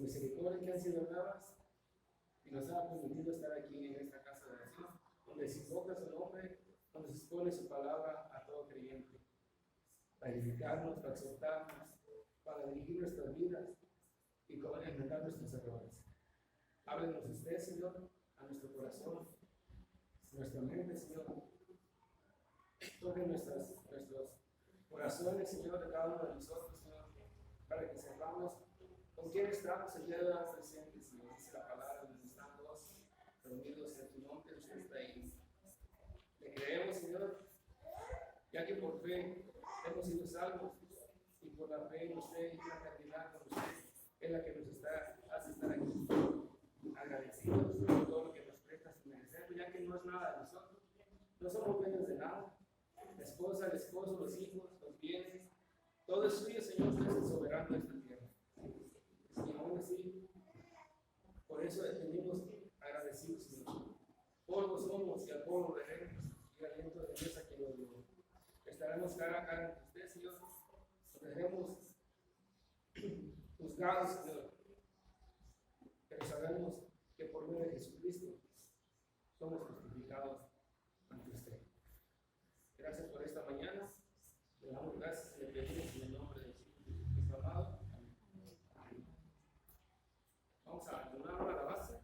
Misericordia que han sido dadas y nos ha permitido estar aquí en esta casa de oración, donde se invoca su nombre, donde se expone su palabra a todo creyente, para edificarnos, para exhortarnos, para dirigir nuestras vidas y enfrentar nuestros errores. Háblenos usted, Señor, a nuestro corazón, nuestra mente, Señor. Toque nuestros corazones, Señor, de cada uno de nosotros, Señor, para que sepamos con quién estamos el día de hoy presentes, Señor. Dice la palabra, donde están dos reunidos en tu nombre, usted está ahí. Le creemos, Señor, ya que por fe hemos sido salvos y por la fe en usted y la cantidad con usted es la que nos hace estar aquí. Agradecidos por todo lo que nos presta sin merecer, ya que no es nada de nosotros. No somos dueños de nada. La esposa, el esposo, los hijos, los bienes, todo es suyo, Señor. Usted es el soberano de esta tierra. Y aún así, por eso venimos agradecidos, Señor. Polvo somos y al polvo veremos, y aliento de Dios a quien nos dio. Estaremos cara a cara ante usted, Señor. Seremos juzgados, Señor. Pero sabemos que por medio de Jesucristo somos justificados ante usted. Gracias por esta mañana. Le damos gracias y le pedimos en el nombre de Cristo amado. Amén. Vamos a ayunar a la base.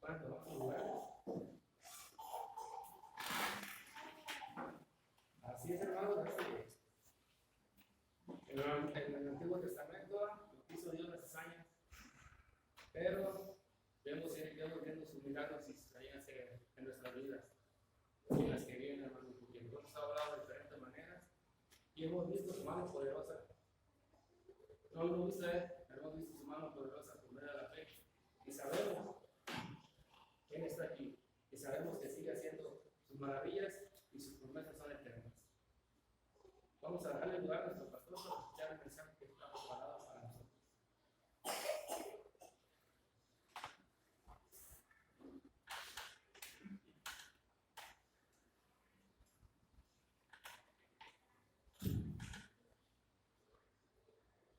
Bueno, vamos a lugar. Así es, hermanos, en el Antiguo Testamento lo hizo Dios las hazañas, pero vemos viendo sus milagros y sus hazañas en nuestras vidas, en las que vienen, hermanos, porque Dios nos ha hablado de diferentes maneras y hemos visto su mano poderosa. No hemos visto su mano poderosa por medio de la fe y sabemos quién está aquí y sabemos que sigue haciendo sus maravillas y sus promesas son eternas. Vamos a darle lugar a nuestro pastor para escuchar el mensaje que está preparado para nosotros.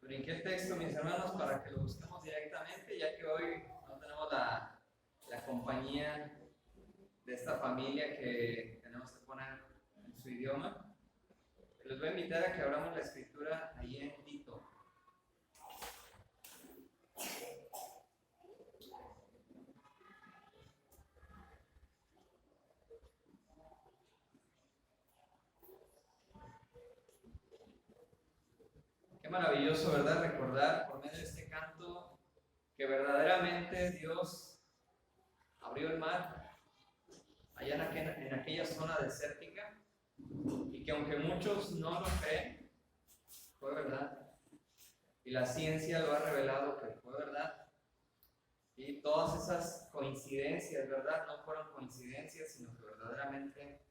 Brinqué el texto, mis hermanos, para que lo busquemos directamente, ya que hoy no tenemos la compañía de esta familia que tenemos que poner en su idioma. Les voy a invitar a que abramos la escritura ahí en Tito. Qué maravilloso, ¿verdad? Recordar por medio de este canto que verdaderamente Dios abrió el mar allá en aquella zona desértica y que aunque muchos no lo creen, fue verdad. Y la ciencia lo ha revelado que fue verdad. Y todas esas coincidencias, ¿verdad? No fueron coincidencias, sino que verdaderamente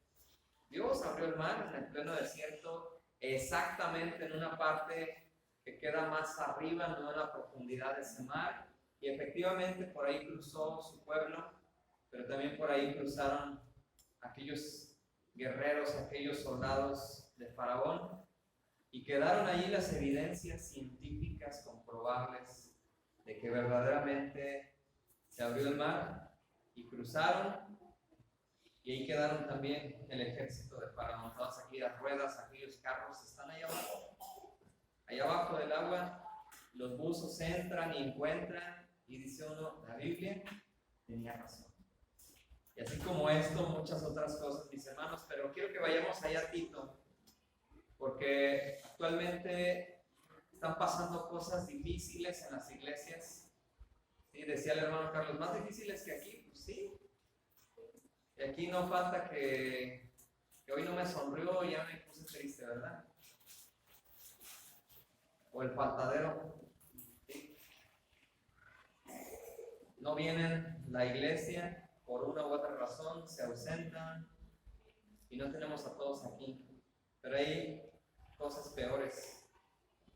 Dios abrió el mar en el pleno desierto, exactamente en una parte que queda más arriba, no en la profundidad de ese mar. Y efectivamente por ahí cruzó su pueblo, pero también por ahí cruzaron aquellos guerreros, aquellos soldados de Faraón, y quedaron allí las evidencias científicas comprobables de que verdaderamente se abrió el mar y cruzaron, y ahí quedaron también el ejército de Faraón. Todas aquellas ruedas, aquellos carros están allá abajo del agua. Los buzos entran y encuentran, y dice uno, la Biblia tenía razón. Y así como esto, muchas otras cosas, mis hermanos, pero quiero que vayamos allá a Tito, porque actualmente están pasando cosas difíciles en las iglesias. Sí, decía el hermano Carlos, más difíciles que aquí, pues sí. Y aquí no falta que hoy no me sonrió y ya me puse triste, ¿verdad? O el faltadero. ¿Sí? No vienen la iglesia por una u otra razón, se ausentan y no tenemos a todos aquí. Pero hay cosas peores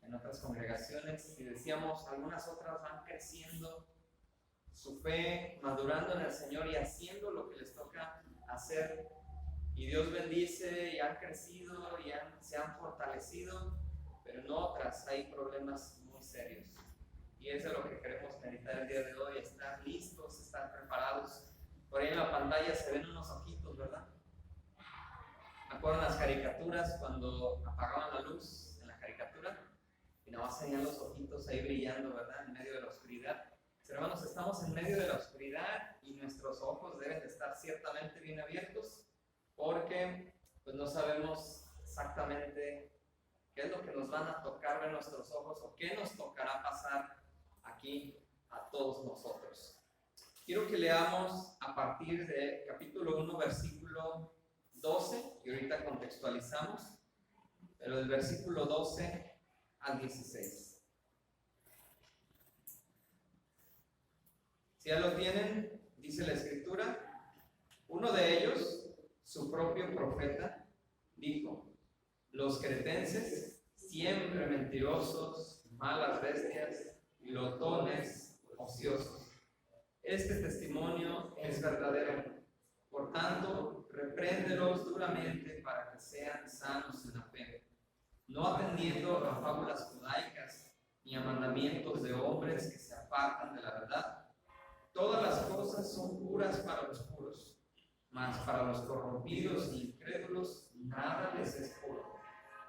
en otras congregaciones y decíamos, algunas otras van creciendo su fe, madurando en el Señor y haciendo lo que les toca hacer. Y Dios bendice y han crecido y se han fortalecido, pero en otras hay problemas muy serios. Y eso es lo que queremos meditar el día de hoy, estar listos, estar preparados. Por ahí en la pantalla se ven unos ojitos, ¿verdad? Me acuerdo en las caricaturas cuando apagaban la luz en la caricatura y nada más tenían los ojitos ahí brillando, ¿verdad? En medio de la oscuridad. Pero hermanos, estamos en medio de la oscuridad y nuestros ojos deben de estar ciertamente bien abiertos porque pues no sabemos exactamente qué es lo que nos van a tocar ver nuestros ojos o qué nos tocará pasar aquí a todos nosotros. Quiero que leamos a partir de capítulo 1, versículo 12, y ahorita contextualizamos, pero del versículo 12 al 16. Si ya lo tienen, dice la escritura, uno de ellos, su propio profeta, dijo, los cretenses, siempre mentirosos, malas bestias, glotones, ociosos. Este testimonio es verdadero. Por tanto, repréndelos duramente para que sean sanos en la fe, no atendiendo a fábulas judaicas ni a mandamientos de hombres que se apartan de la verdad. Todas las cosas son puras para los puros, mas para los corrompidos e incrédulos nada les es puro,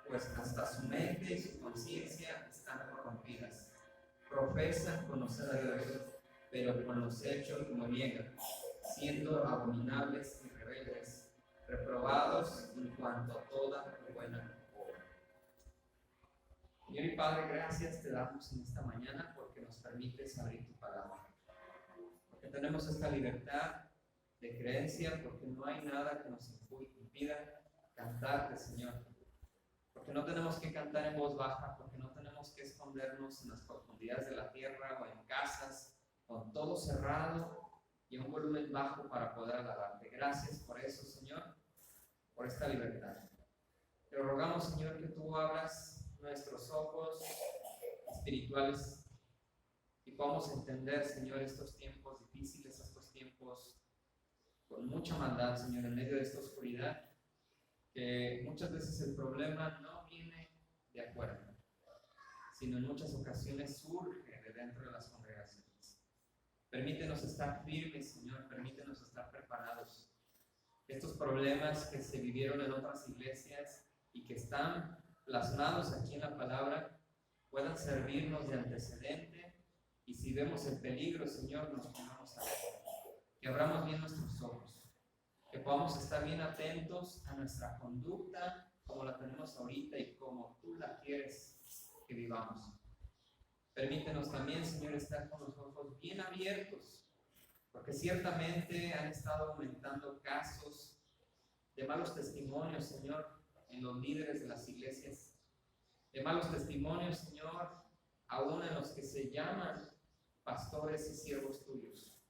pues hasta su mente y su conciencia están corrompidas. Profesan conocer a Dios, pero con los hechos lo niegan. siendo abominables y rebeldes, reprobados en cuanto a toda buena obra. Señor y Padre, gracias te damos en esta mañana porque nos permites abrir tu palabra, porque tenemos esta libertad de creencia, porque no hay nada que nos impida cantarte, Señor, porque no tenemos que cantar en voz baja, porque no tenemos que escondernos en las profundidades de la tierra o en casas con todo cerrado y un volumen bajo para poder alabarte. Gracias por eso, Señor, por esta libertad. Te rogamos, Señor, que tú abras nuestros ojos espirituales y podamos entender, Señor, estos tiempos difíciles, estos tiempos con mucha maldad, Señor, en medio de esta oscuridad, que muchas veces el problema no viene de afuera, sino en muchas ocasiones surge de dentro de las congregaciones. Permítenos estar firmes, Señor, permítenos estar preparados. Estos problemas que se vivieron en otras iglesias y que están plasmados aquí en la palabra puedan servirnos de antecedente, y si vemos el peligro, Señor, nos pongamos a ver, que abramos bien nuestros ojos, que podamos estar bien atentos a nuestra conducta como la tenemos ahorita y como tú la quieres que vivamos. Permítenos también, Señor, estar con los ojos bien abiertos, porque ciertamente han estado aumentando casos de malos testimonios, Señor, en los líderes de las iglesias, de malos testimonios, Señor, aún en los que se llaman pastores y siervos tuyos.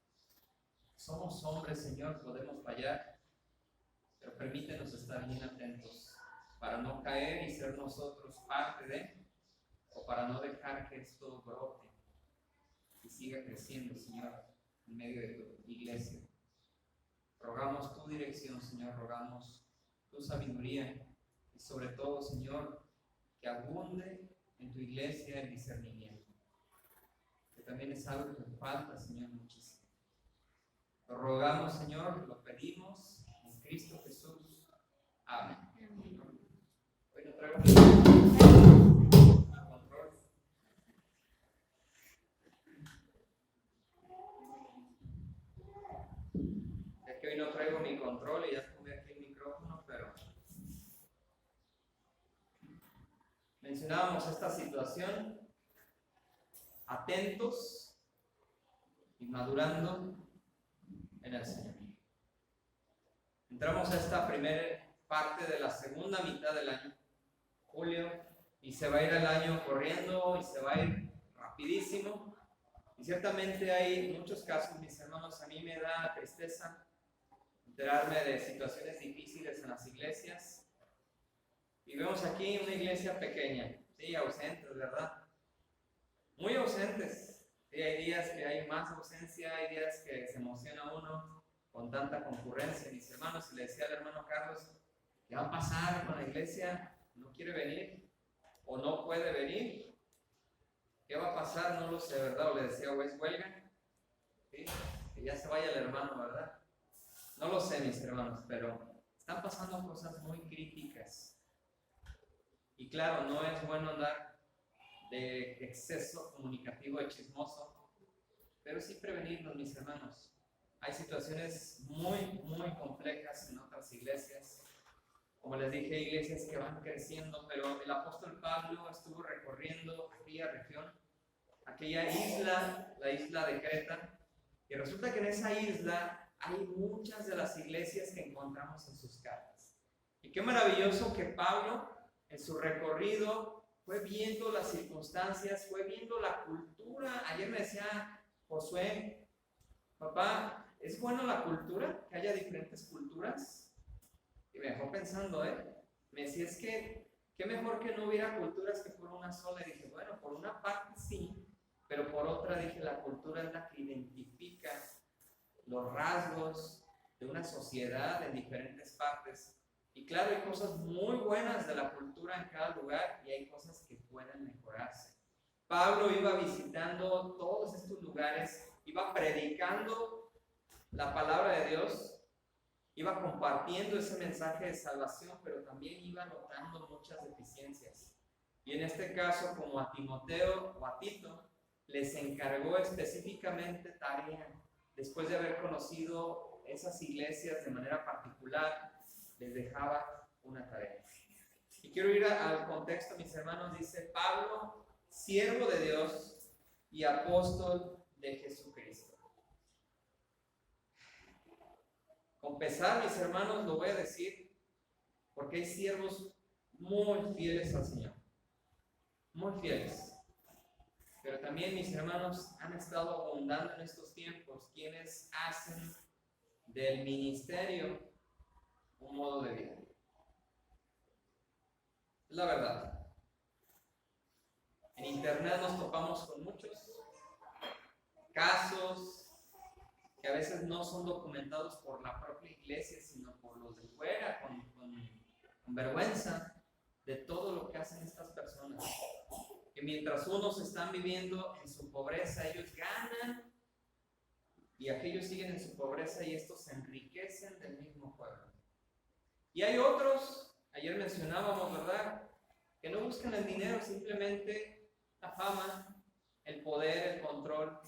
Somos hombres, Señor, podemos fallar, pero permítenos estar bien atentos para no caer y ser nosotros parte de, o para no dejar que esto brote y siga creciendo, Señor, en medio de tu iglesia. Rogamos tu dirección, Señor, rogamos tu sabiduría y sobre todo, Señor, que abunde en tu iglesia el discernimiento, que también es algo que falta, Señor, muchísimo. Lo rogamos, Señor, lo pedimos en Cristo Jesús. Amén. Hoy no traigo mi control. Es que hoy no traigo mi control y ya tuve aquí el micrófono, pero mencionábamos esta situación, atentos y madurando en el Señor. Entramos a esta primera parte de la segunda mitad del año, julio, y se va a ir el año corriendo y se va a ir rapidísimo. Y ciertamente hay muchos casos, mis hermanos, a mí me da tristeza enterarme de situaciones difíciles en las iglesias. Y vemos aquí una iglesia pequeña, sí, ausentes, ¿verdad? Muy ausentes. Sí, hay días que hay más ausencia, hay días que se emociona uno con tanta concurrencia. Mis hermanos, y le decía al hermano Carlos, ¿qué va a pasar con la iglesia? ¿No quiere venir? ¿O no puede venir? ¿Qué va a pasar? No lo sé, ¿verdad? O le decía, ¿o es huelga? ¿Sí? Que ya se vaya el hermano, ¿verdad? No lo sé, mis hermanos, pero están pasando cosas muy críticas. Y claro, no es bueno andar de exceso comunicativo, de chismoso, pero sí prevenirnos, mis hermanos. Hay situaciones muy complejas en otras iglesias. Como les dije, iglesias que van creciendo, pero el apóstol Pablo estuvo recorriendo aquella región, aquella isla, la isla de Creta, y resulta que en esa isla hay muchas de las iglesias que encontramos en sus cartas. Y qué maravilloso que Pablo, en su recorrido, fue viendo las circunstancias, fue viendo la cultura. Ayer me decía Josué, papá, ¿es bueno la cultura? Que haya diferentes culturas. Y me dejó pensando, me decía, es que qué mejor que no hubiera culturas que por una sola. Y dije, bueno, por una parte sí, pero por otra dije, la cultura es la que identifica los rasgos de una sociedad en diferentes partes. Y claro, hay cosas muy buenas de la cultura en cada lugar y hay cosas que pueden mejorarse. Pablo iba visitando todos estos lugares, iba predicando la palabra de Dios, iba compartiendo ese mensaje de salvación, pero también iba notando muchas deficiencias. Y en este caso, como a Timoteo o a Tito, les encargó específicamente tarea, después de haber conocido esas iglesias de manera particular les dejaba una tarea. Y quiero ir al contexto, mis hermanos. Dice Pablo, siervo de Dios y apóstol de Jesucristo. Con pesar, mis hermanos, lo voy a decir, porque hay siervos muy fieles al Señor, muy fieles. Pero también, mis hermanos, han estado abundando en estos tiempos quienes hacen del ministerio un modo de vida. Es la verdad. En internet nos topamos con muchos casos que a veces no son documentados por la propia iglesia, sino por los de fuera, con vergüenza de todo lo que hacen estas personas. Que mientras unos están viviendo en su pobreza, ellos ganan, y aquellos siguen en su pobreza y estos se enriquecen del mismo pueblo. Y hay otros, ayer mencionábamos, ¿verdad?, que no buscan el dinero, simplemente la fama, el poder, el control.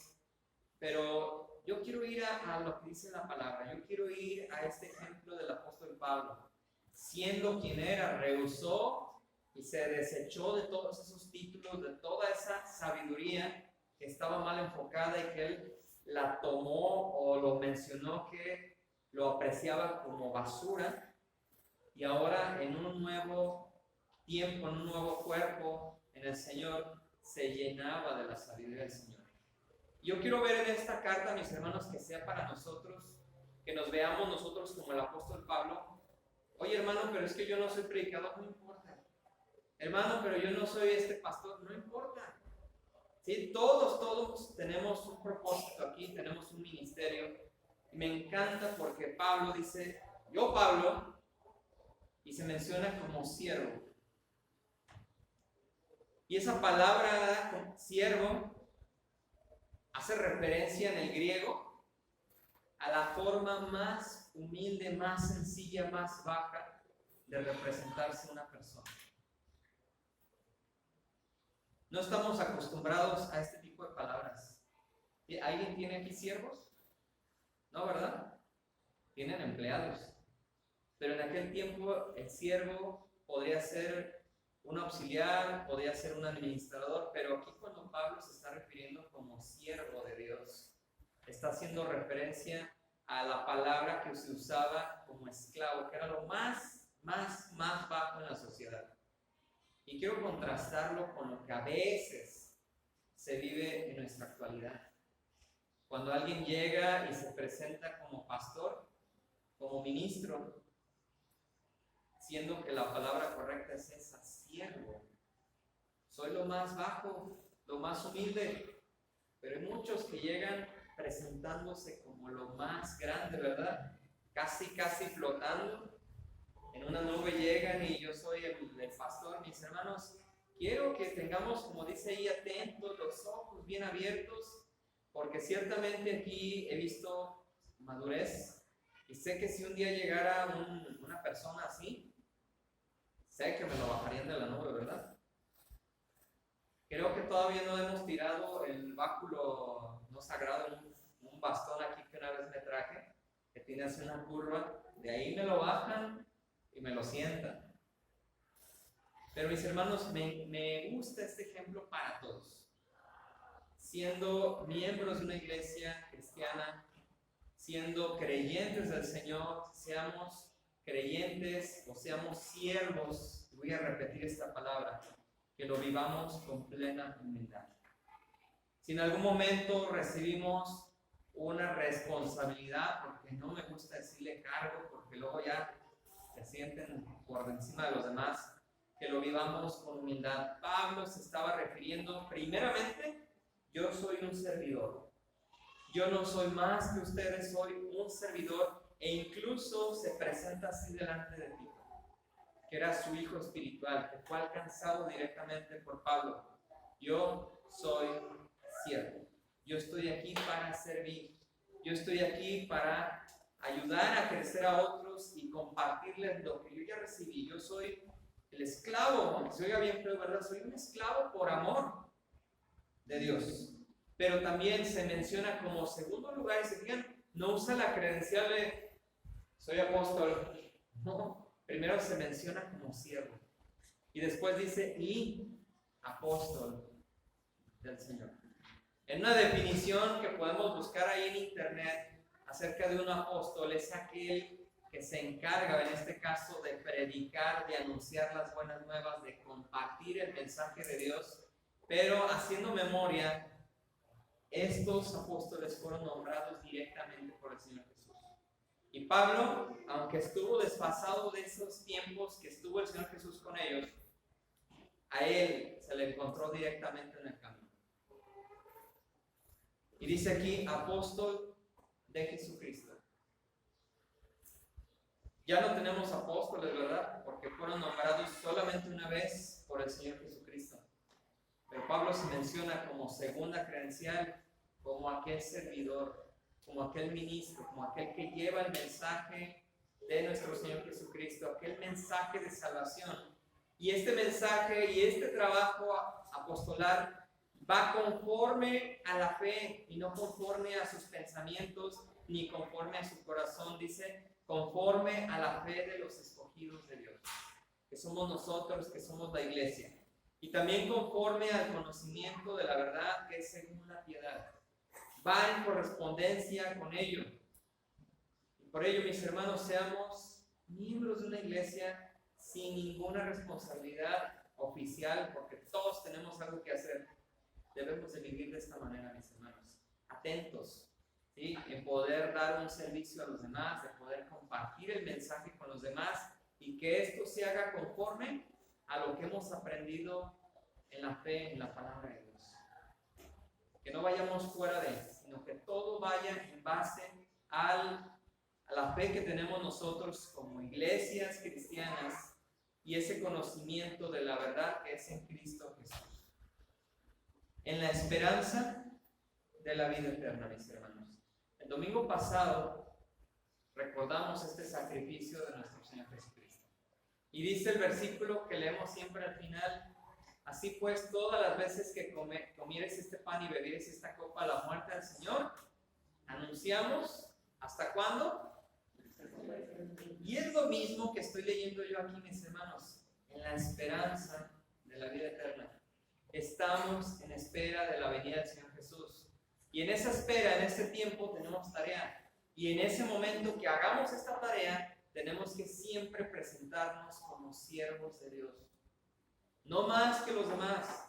Pero yo quiero ir a lo que dice la palabra. Yo quiero ir a este ejemplo del apóstol Pablo. Siendo quien era, rehusó y se desechó de todos esos títulos, de toda esa sabiduría que estaba mal enfocada y que él la tomó o lo mencionó, que lo apreciaba como basura. Y ahora en un nuevo tiempo, en un nuevo cuerpo en el Señor, se llenaba de la sabiduría del Señor. Yo quiero ver en esta carta, mis hermanos, que sea para nosotros, que nos veamos nosotros como el apóstol Pablo. Oye, hermano, pero es que yo no soy predicador. No importa. Hermano, pero yo no soy pastor. No importa. ¿Sí? Todos tenemos un propósito aquí, tenemos un ministerio. Y me encanta porque Pablo dice, yo Pablo, y se menciona como siervo. Y esa palabra siervo hace referencia en el griego a la forma más humilde, más sencilla, más baja de representarse una persona. No estamos acostumbrados a este tipo de palabras. ¿Alguien tiene aquí siervos? No, ¿verdad? Tienen empleados. Pero en aquel tiempo el siervo podría ser un auxiliar, podría ser un administrador, pero aquí cuando Pablo se está refiriendo como siervo de Dios, está haciendo referencia a la palabra que se usaba como esclavo, que era lo más bajo en la sociedad. Y quiero contrastarlo con lo que a veces se vive en nuestra actualidad. Cuando alguien llega y se presenta como pastor, como ministro, siendo que la palabra correcta es esa, siervo. Soy lo más bajo, lo más humilde, pero hay muchos que llegan presentándose como lo más grande, ¿verdad? Casi flotando. En una nube llegan y yo soy el pastor. Mis hermanos, quiero que tengamos, como dice ahí, atentos, los ojos bien abiertos, porque ciertamente aquí he visto madurez y sé que si un día llegara una persona así, sé que me lo bajarían de la nube, ¿verdad? Creo que todavía no hemos tirado el báculo no sagrado, un bastón aquí que una vez me traje, que tiene así una curva, de ahí me lo bajan y me lo sientan. Pero mis hermanos, me gusta este ejemplo para todos. Siendo miembros de una iglesia cristiana, siendo creyentes del Señor, seamos creyentes o seamos siervos, voy a repetir esta palabra, que lo vivamos con plena humildad. Si en algún momento recibimos una responsabilidad, porque no me gusta decirle cargo, porque luego ya se sienten por encima de los demás, que lo vivamos con humildad. Pablo se estaba refiriendo primeramente, yo soy un servidor. Yo no soy más que ustedes, soy un servidor, e incluso se presenta así delante de ti, que era su hijo espiritual, que fue alcanzado directamente por Pablo. Yo soy siervo. Yo estoy aquí para servir. Yo estoy aquí para ayudar a crecer a otros y compartirles lo que yo ya recibí. Yo soy el esclavo, aunque se oiga bien, pero verdad, soy un esclavo por amor de Dios. Pero también se menciona como segundo lugar, y se fijan, no usa la credencial de soy apóstol. No, primero se menciona como siervo. Y después dice y apóstol del Señor. En una definición que podemos buscar ahí en internet acerca de un apóstol, es aquel que se encarga, en este caso, de predicar, de anunciar las buenas nuevas, de compartir el mensaje de Dios. Pero haciendo memoria, estos apóstoles fueron nombrados directamente por el Señor Jesús. Y Pablo, aunque estuvo desfasado de esos tiempos que estuvo el Señor Jesús con ellos, a él se le encontró directamente en el camino. Y dice aquí, apóstol de Jesucristo. Ya no tenemos apóstoles, ¿verdad? Porque fueron nombrados solamente una vez por el Señor Jesucristo. Pero Pablo se menciona como segunda credencial, como aquel servidor, como aquel ministro, como aquel que lleva el mensaje de nuestro Señor Jesucristo, aquel mensaje de salvación. Y este mensaje y este trabajo apostolar va conforme a la fe y no conforme a sus pensamientos ni conforme a su corazón. Dice, conforme a la fe de los escogidos de Dios, que somos nosotros, que somos la iglesia. Y también conforme al conocimiento de la verdad, que es según la piedad. Va en correspondencia con ello. Y por ello, mis hermanos, seamos miembros de una iglesia sin ninguna responsabilidad oficial, porque todos tenemos algo que hacer. Debemos de vivir de esta manera, mis hermanos, atentos, ¿sí? En poder dar un servicio a los demás, de poder compartir el mensaje con los demás y que esto se haga conforme a lo que hemos aprendido en la fe, en la palabra de Dios. Que no vayamos fuera de él, sino que todo vaya en base a la fe que tenemos nosotros como iglesias cristianas y ese conocimiento de la verdad que es en Cristo Jesús. En la esperanza de la vida eterna, mis hermanos. El domingo pasado recordamos este sacrificio de nuestro Señor Jesucristo. Y dice el versículo que leemos siempre al final: así pues, todas las veces que comieres este pan y bebieres esta copa, la muerte del Señor, anunciamos, ¿hasta cuándo? Y es lo mismo que estoy leyendo yo aquí, mis hermanos, en la esperanza de la vida eterna. Estamos en espera de la venida del Señor Jesús. Y en esa espera, en este tiempo, tenemos tarea. Y en ese momento que hagamos esta tarea, tenemos que siempre presentarnos como siervos de Dios. No más que los demás,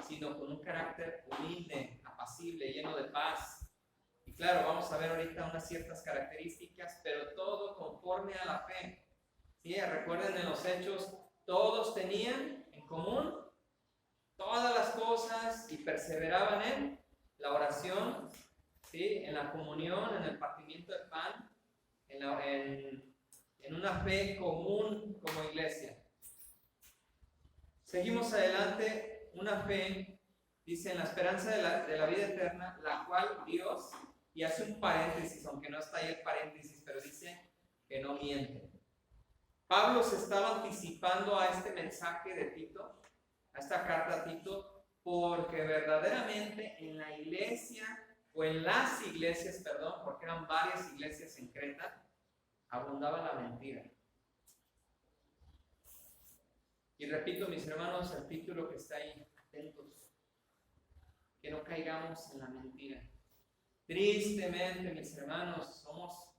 sino con un carácter humilde, apacible, lleno de paz. Y claro, vamos a ver ahorita unas ciertas características, pero todo conforme a la fe. ¿Sí? Recuerden en los Hechos, todos tenían en común todas las cosas y perseveraban en la oración, ¿sí? En la comunión, en el partimiento del pan, en una fe común como iglesia. Seguimos adelante, una fe, dice, en la esperanza de la vida eterna, la cual Dios, y hace un paréntesis, aunque no está ahí el paréntesis, pero dice que no miente. Pablo se estaba anticipando a este mensaje de Tito, a esta carta a Tito, porque verdaderamente en la iglesia, o en las iglesias, perdón, porque eran varias iglesias en Creta, abundaba la mentira. Y repito, mis hermanos, el título que está ahí, atentos, que no caigamos en la mentira. Tristemente, mis hermanos, somos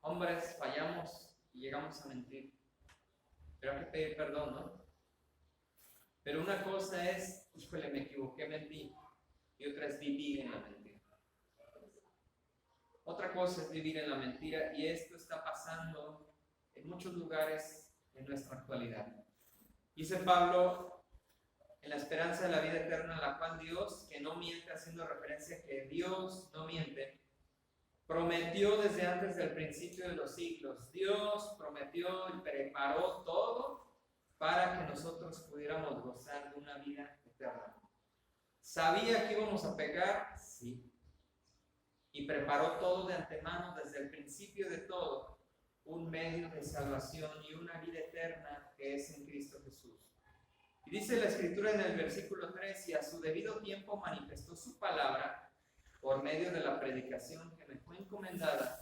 hombres, fallamos y llegamos a mentir. Pero hay que pedir perdón, ¿no? Pero una cosa es, híjole, me equivoqué, mentí. Y otra es vivir en la mentira. Otra cosa es vivir en la mentira, y esto está pasando en muchos lugares en nuestra actualidad. Dice Pablo, en la esperanza de la vida eterna, la cual Dios, que no miente, haciendo referencia a que Dios no miente, prometió desde antes del principio de los siglos. Dios prometió y preparó todo para que nosotros pudiéramos gozar de una vida eterna. ¿Sabía que íbamos a pecar? Sí. Y preparó todo de antemano, desde el principio de todo, un medio de salvación y una vida eterna que es en Cristo Jesús. Y dice la Escritura en el versículo 3, y a su debido tiempo manifestó su palabra por medio de la predicación que me fue encomendada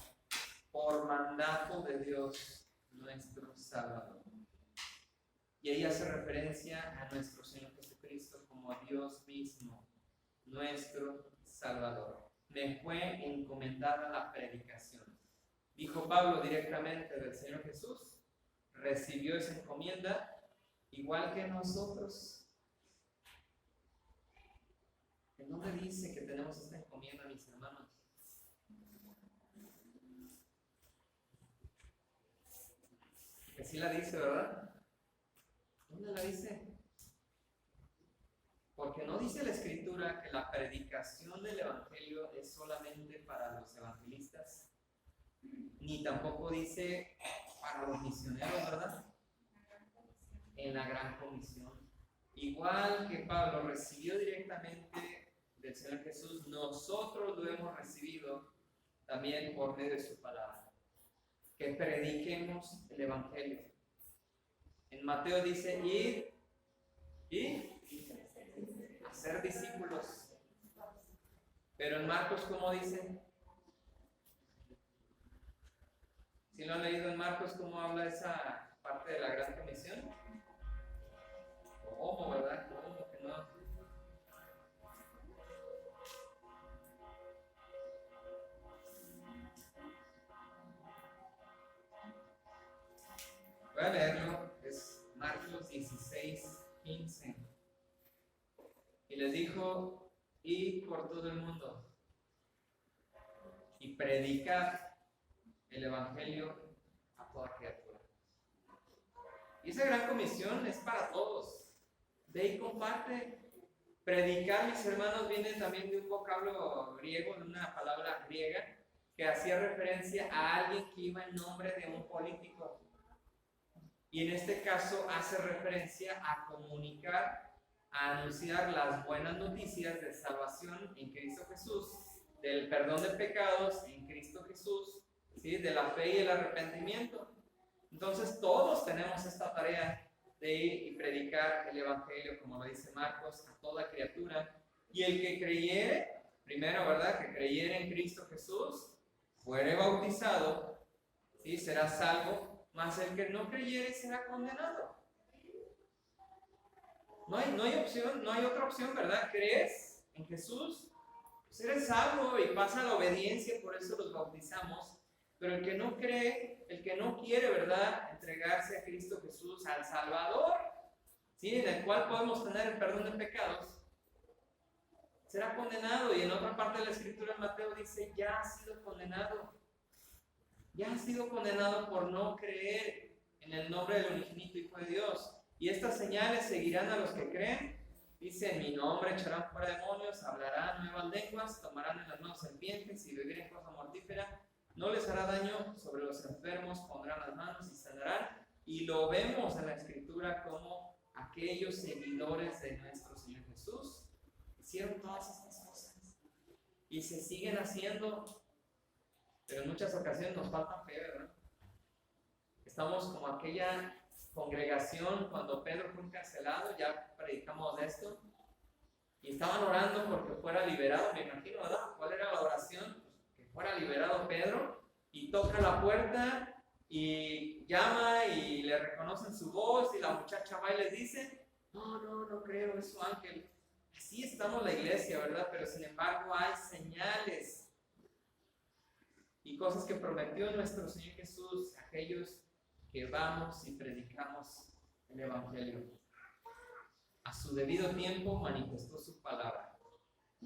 por mandato de Dios nuestro Salvador. Y ahí hace referencia a nuestro Señor Jesucristo como Dios mismo, nuestro Salvador. Me fue encomendada la predicación. Dijo Pablo directamente del Señor Jesús, recibió esa encomienda igual que nosotros. ¿En dónde dice que tenemos esta encomienda, mis hermanos? Que sí la dice, ¿verdad? ¿Dónde la dice? Porque no dice la Escritura que la predicación del Evangelio es solamente para los evangelistas, ni tampoco dice para los misioneros, ¿verdad? En la gran comisión. Igual que Pablo recibió directamente del Señor Jesús, nosotros lo hemos recibido también por medio de su palabra. Que prediquemos el Evangelio. En Mateo dice, ir y hacer discípulos. Pero en Marcos, ¿cómo dice? ¿Sí lo han leído en Marcos cómo habla esa parte de la gran comisión? ¿Cómo, verdad? ¿Cómo que no? Voy a leerlo, es Marcos 16:15. Y les dijo, id por todo el mundo y predicad el Evangelio a toda criatura. Y esa gran comisión es para todos. Ve y comparte. Predicar, mis hermanos, viene también de un vocablo griego, de una palabra griega, que hacía referencia a alguien que iba en nombre de un político. Y en este caso hace referencia a comunicar, a anunciar las buenas noticias de salvación en Cristo Jesús, del perdón de pecados en Cristo Jesús, ¿sí? De la fe y el arrepentimiento. Entonces todos tenemos esta tarea de ir y predicar el Evangelio, como lo dice Marcos, a toda criatura. Y el que creyere, primero, ¿verdad? Que creyere en Cristo Jesús, fuere bautizado, ¿sí? Será salvo. Mas el que no creyere será condenado. No hay opción, no hay otra opción, ¿verdad? ¿Crees en Jesús? Pues eres salvo y pasa la obediencia, por eso los bautizamos. Pero el que no cree, el que no quiere, ¿verdad?, entregarse a Cristo Jesús, al Salvador, ¿sí?, en el cual podemos tener el perdón de pecados, será condenado. Y en otra parte de la Escritura, en Mateo dice, ya ha sido condenado. Ya ha sido condenado por no creer en el nombre del unigénito Hijo de Dios. Y estas señales seguirán a los que creen. Dice, en mi nombre echarán fuera demonios, hablarán nuevas lenguas, tomarán en las manos serpientes y beberán cosa mortífera. No les hará daño, sobre los enfermos pondrán las manos y sanarán. Y lo vemos en la Escritura como aquellos seguidores de nuestro Señor Jesús hicieron todas estas cosas. Y se siguen haciendo. Pero en muchas ocasiones nos falta fe, ¿verdad? Estamos como aquella congregación cuando Pedro fue encarcelado, ya predicamos de esto, y estaban orando porque fuera liberado, me imagino, ¿verdad? ¿Cuál era la oración? Que fuera liberado Pedro, y toca la puerta, y llama, y le reconocen su voz, y la muchacha va y les dice, no creo, es su ángel. Así estamos la iglesia, ¿verdad? Pero sin embargo hay señales y cosas que prometió nuestro Señor Jesús, aquellos que vamos y predicamos el Evangelio. A su debido tiempo manifestó su palabra,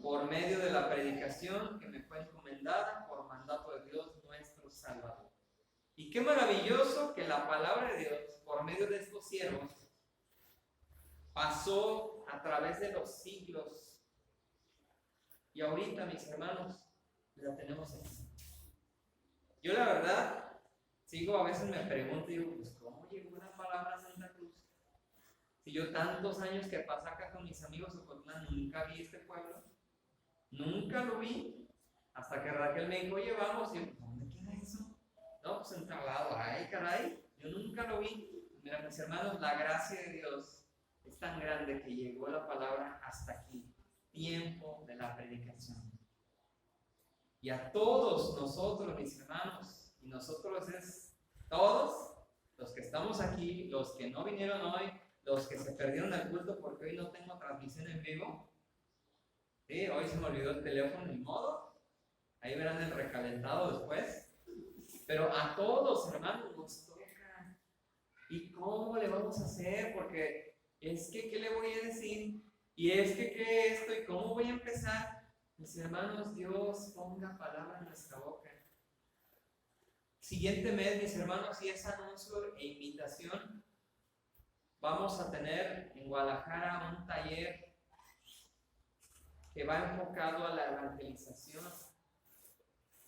por medio de la predicación que me fue encomendada por mandato de Dios nuestro Salvador. Y qué maravilloso que la palabra de Dios, por medio de estos siervos, pasó a través de los siglos. Y ahorita, mis hermanos, la tenemos aquí. Yo la verdad, a veces me pregunto y digo, pues ¿cómo llegó una palabra a Santa Cruz? Si yo tantos años que pasé acá con mis amigos Ocotlán, nunca vi este pueblo, nunca lo vi, hasta que Raquel me dijo, oye, vamos, y yo, ¿dónde queda eso? No, pues en Tablado, ay, caray, yo nunca lo vi. Mira, mis hermanos, la gracia de Dios es tan grande que llegó la palabra hasta aquí, tiempo de la predicación. Y a todos nosotros, mis hermanos, y nosotros es todos los que estamos aquí, los que no vinieron hoy, los que se perdieron el culto porque hoy no tengo transmisión en vivo. Sí, hoy se me olvidó el teléfono, ni modo. Ahí verán el recalentado después. Pero a todos, hermanos, nos toca. ¿Y cómo le vamos a hacer? Porque es que, ¿qué le voy a decir? Y es que, ¿qué esto? ¿Y cómo voy a empezar? Mis hermanos, Dios ponga palabra en nuestra boca. Siguiente mes, mis hermanos, y es anuncio e invitación. Vamos a tener en Guadalajara un taller que va enfocado a la evangelización.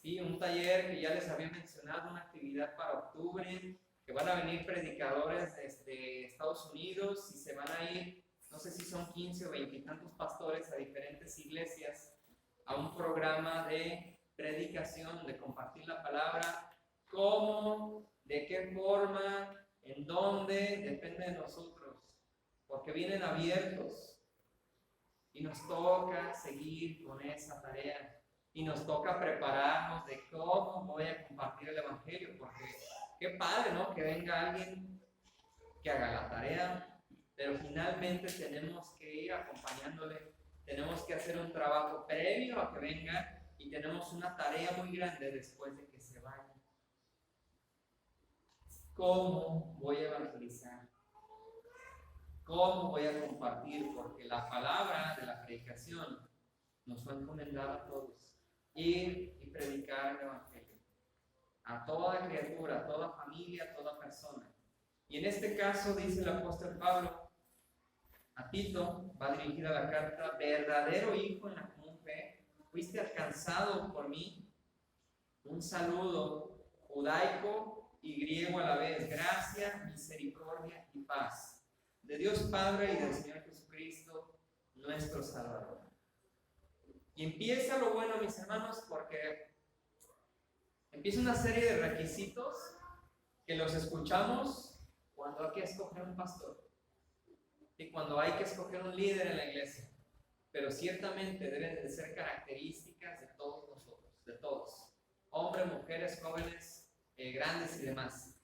Sí, un taller que ya les había mencionado, una actividad para octubre, que van a venir predicadores desde Estados Unidos y se van a ir, no sé si son 15 o 20 y tantos pastores a diferentes iglesias, a un programa de predicación, de compartir la palabra. ¿Cómo? ¿De qué forma? ¿En dónde? Depende de nosotros, porque vienen abiertos y nos toca seguir con esa tarea y nos toca prepararnos de cómo voy a compartir el evangelio, porque qué padre, ¿no? Que venga alguien que haga la tarea, pero finalmente tenemos que ir acompañándole, tenemos que hacer un trabajo previo a que venga y tenemos una tarea muy grande después de que se vaya. ¿Cómo voy a evangelizar? ¿Cómo voy a compartir? Porque la palabra de la predicación nos fue encomendada a todos. Ir y predicar el evangelio. A toda criatura, a toda familia, a toda persona. Y en este caso dice el apóstol Pablo a Tito, va dirigida la carta: verdadero hijo en la común fe, fuiste alcanzado por mí. Un saludo judaico y griego a la vez. Gracia, misericordia y paz de Dios Padre y del Señor Jesucristo, nuestro Salvador. Y empieza lo bueno, mis hermanos, porque empieza una serie de requisitos que los escuchamos cuando hay que escoger un pastor y cuando hay que escoger un líder en la iglesia. Pero ciertamente deben de ser características de todos nosotros, de todos, hombres, mujeres, jóvenes, grandes y demás.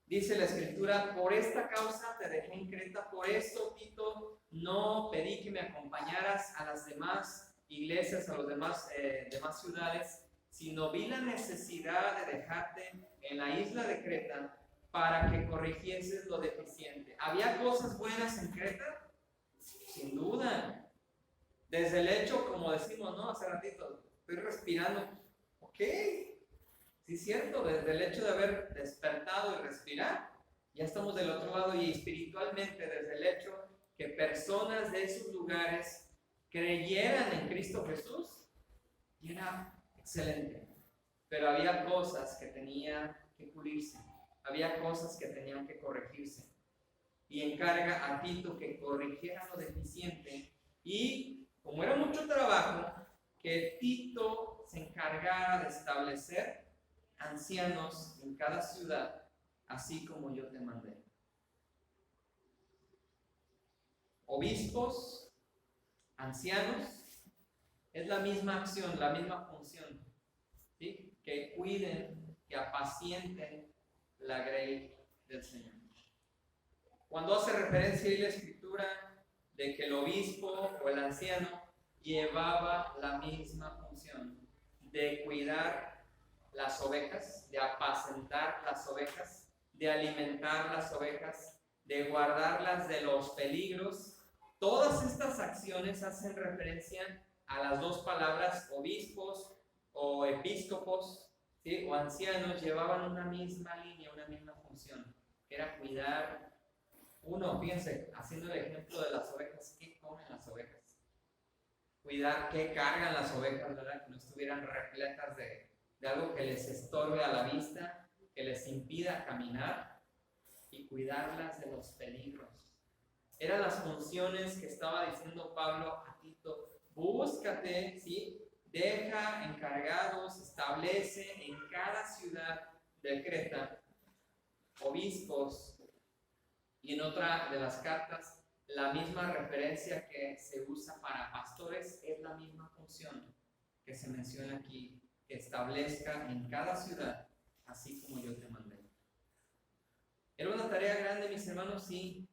Dice la Escritura: por esta causa te dejé en Creta, por eso, Tito, no pedí que me acompañaras a las demás iglesias, a las demás ciudades, sino vi la necesidad de dejarte en la isla de Creta para que corrigieses lo deficiente. ¿Había cosas buenas en Creta? Sin duda. Desde el hecho, como decimos, ¿no? Hace ratito, estoy respirando. Ok, sí es cierto, desde el hecho de haber despertado y respirar, ya estamos del otro lado. Y espiritualmente, desde el hecho que personas de esos lugares creyeran en Cristo Jesús, y era excelente. Pero había cosas que tenían que pulirse, había cosas que tenían que corregirse. Y encarga a Tito que corrigiera lo deficiente, y como era mucho trabajo, que Tito se encargara de establecer ancianos en cada ciudad, así como yo te mandé. Obispos, ancianos, es la misma acción, la misma función, ¿sí? Que cuiden, que apacienten la grey del Señor. Cuando hace referencia ahí la Escritura de que el obispo o el anciano llevaba la misma función de cuidar las ovejas, de apacentar las ovejas, de alimentar las ovejas, de guardarlas de los peligros. Todas estas acciones hacen referencia a las dos palabras obispos o episcopos, ¿sí? O ancianos. Llevaban una misma línea, una misma función, que era cuidar. Uno, fíjense, haciendo el ejemplo de las ovejas, ¿qué comen las ovejas? Cuidar qué cargan las ovejas, ¿verdad? Que no estuvieran repletas de algo que les estorbe a la vista, que les impida caminar, y cuidarlas de los peligros. Eran las funciones que estaba diciendo Pablo a Tito: búscate, ¿sí? Deja encargados, establece en cada ciudad de Creta obispos. Y en otra de las cartas, la misma referencia que se usa para pastores es la misma función que se menciona aquí que establezca en cada ciudad, así como yo te mandé. ¿Era una tarea grande, mis hermanos? Sí.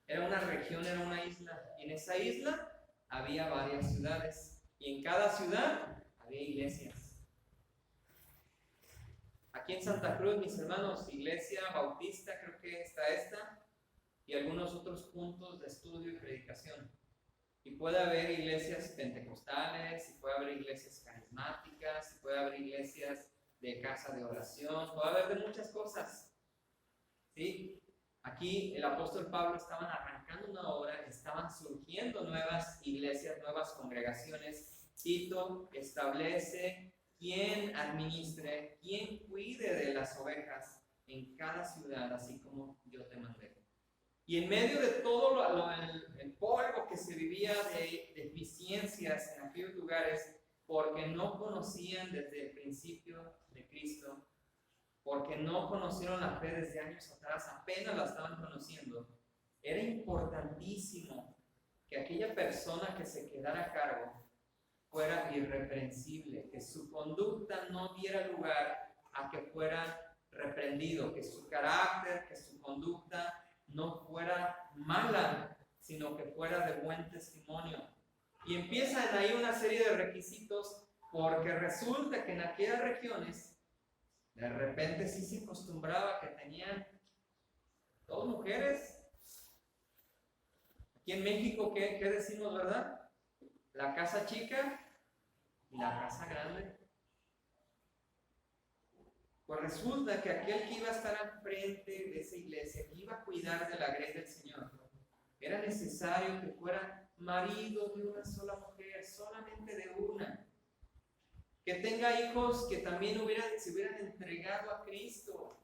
Era una región, era una isla. Y en esa isla había varias ciudades. Y en cada ciudad había iglesias. Aquí en Santa Cruz, mis hermanos, iglesia bautista, creo que está esta, y algunos otros puntos de estudio y predicación. Y puede haber iglesias pentecostales, y puede haber iglesias carismáticas, y puede haber iglesias de casa de oración, puede haber de muchas cosas. ¿Sí? Aquí el apóstol Pablo estaban arrancando una obra, estaban surgiendo nuevas iglesias, nuevas congregaciones. Tito establece quién administre, quién cuide de las ovejas en cada ciudad, así como yo te mandé. Y en medio de todo el polvo que se vivía de deficiencias en aquellos lugares, porque no conocían desde el principio de Cristo, porque no conocieron la fe desde años atrás, apenas la estaban conociendo, era importantísimo que aquella persona que se quedara a cargo fuera irreprensible, que su conducta no diera lugar a que fuera reprendido, que su carácter, que su conducta no fuera mala, sino que fuera de buen testimonio. Y empiezan ahí una serie de requisitos, porque resulta que en aquellas regiones de repente sí se acostumbraba que tenían dos mujeres. Aquí en México, ¿qué decimos, verdad? La casa chica y la casa grande. Pues resulta que aquel que iba a estar al frente de esa iglesia, que iba a cuidar de la grey del Señor, era necesario que fuera marido de una sola mujer, solamente de una. Que tenga hijos que también se hubieran entregado a Cristo,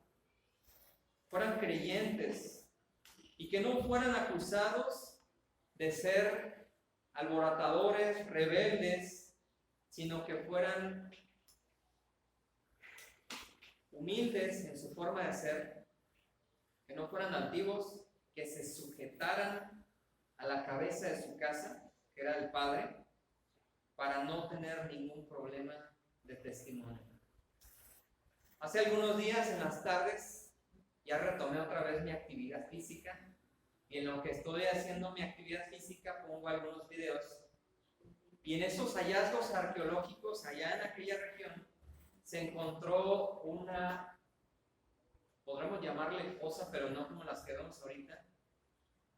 fueran creyentes, y que no fueran acusados de ser alborotadores, rebeldes, sino que fueran humildes en su forma de ser, que no fueran altivos, que se sujetaran a la cabeza de su casa, que era el padre, para no tener ningún problema de testimonio. Hace algunos días en las tardes ya retomé otra vez mi actividad física, y en lo que estoy haciendo mi actividad física pongo algunos videos, y en esos hallazgos arqueológicos allá en aquella región se encontró una, podremos llamarle fosa, pero no como las que vemos ahorita,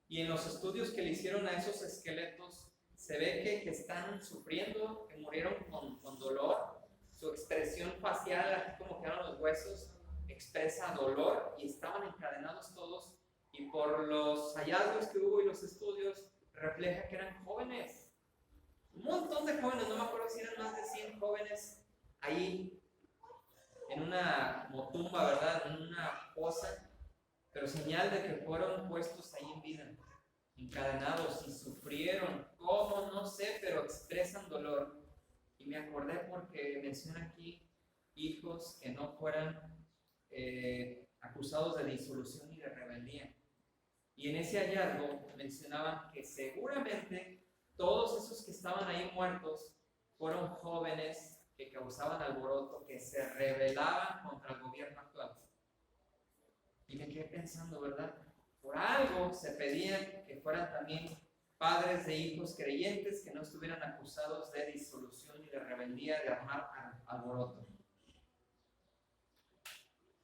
y en los estudios que le hicieron a esos esqueletos se ve que están sufriendo, que murieron con dolor. Su expresión facial, aquí como quedaron los huesos, expresa dolor, y estaban encadenados todos, y por los hallazgos que hubo y los estudios refleja que eran jóvenes, un montón de jóvenes, no me acuerdo si eran más de 100 jóvenes ahí en una motumba, ¿verdad? En una fosa, pero señal de que fueron puestos ahí en vida, encadenados, y sufrieron, cómo no sé, pero expresan dolor. Y me acordé porque menciona aquí hijos que no fueran acusados de disolución y de rebeldía. Y en ese hallazgo mencionaban que seguramente todos esos que estaban ahí muertos fueron jóvenes que causaban alboroto, que se rebelaban contra el gobierno actual. Y me quedé pensando, ¿verdad? Por algo se pedían que fueran también padres de hijos creyentes, que no estuvieran acusados de disolución y de rebeldía, de armar alboroto.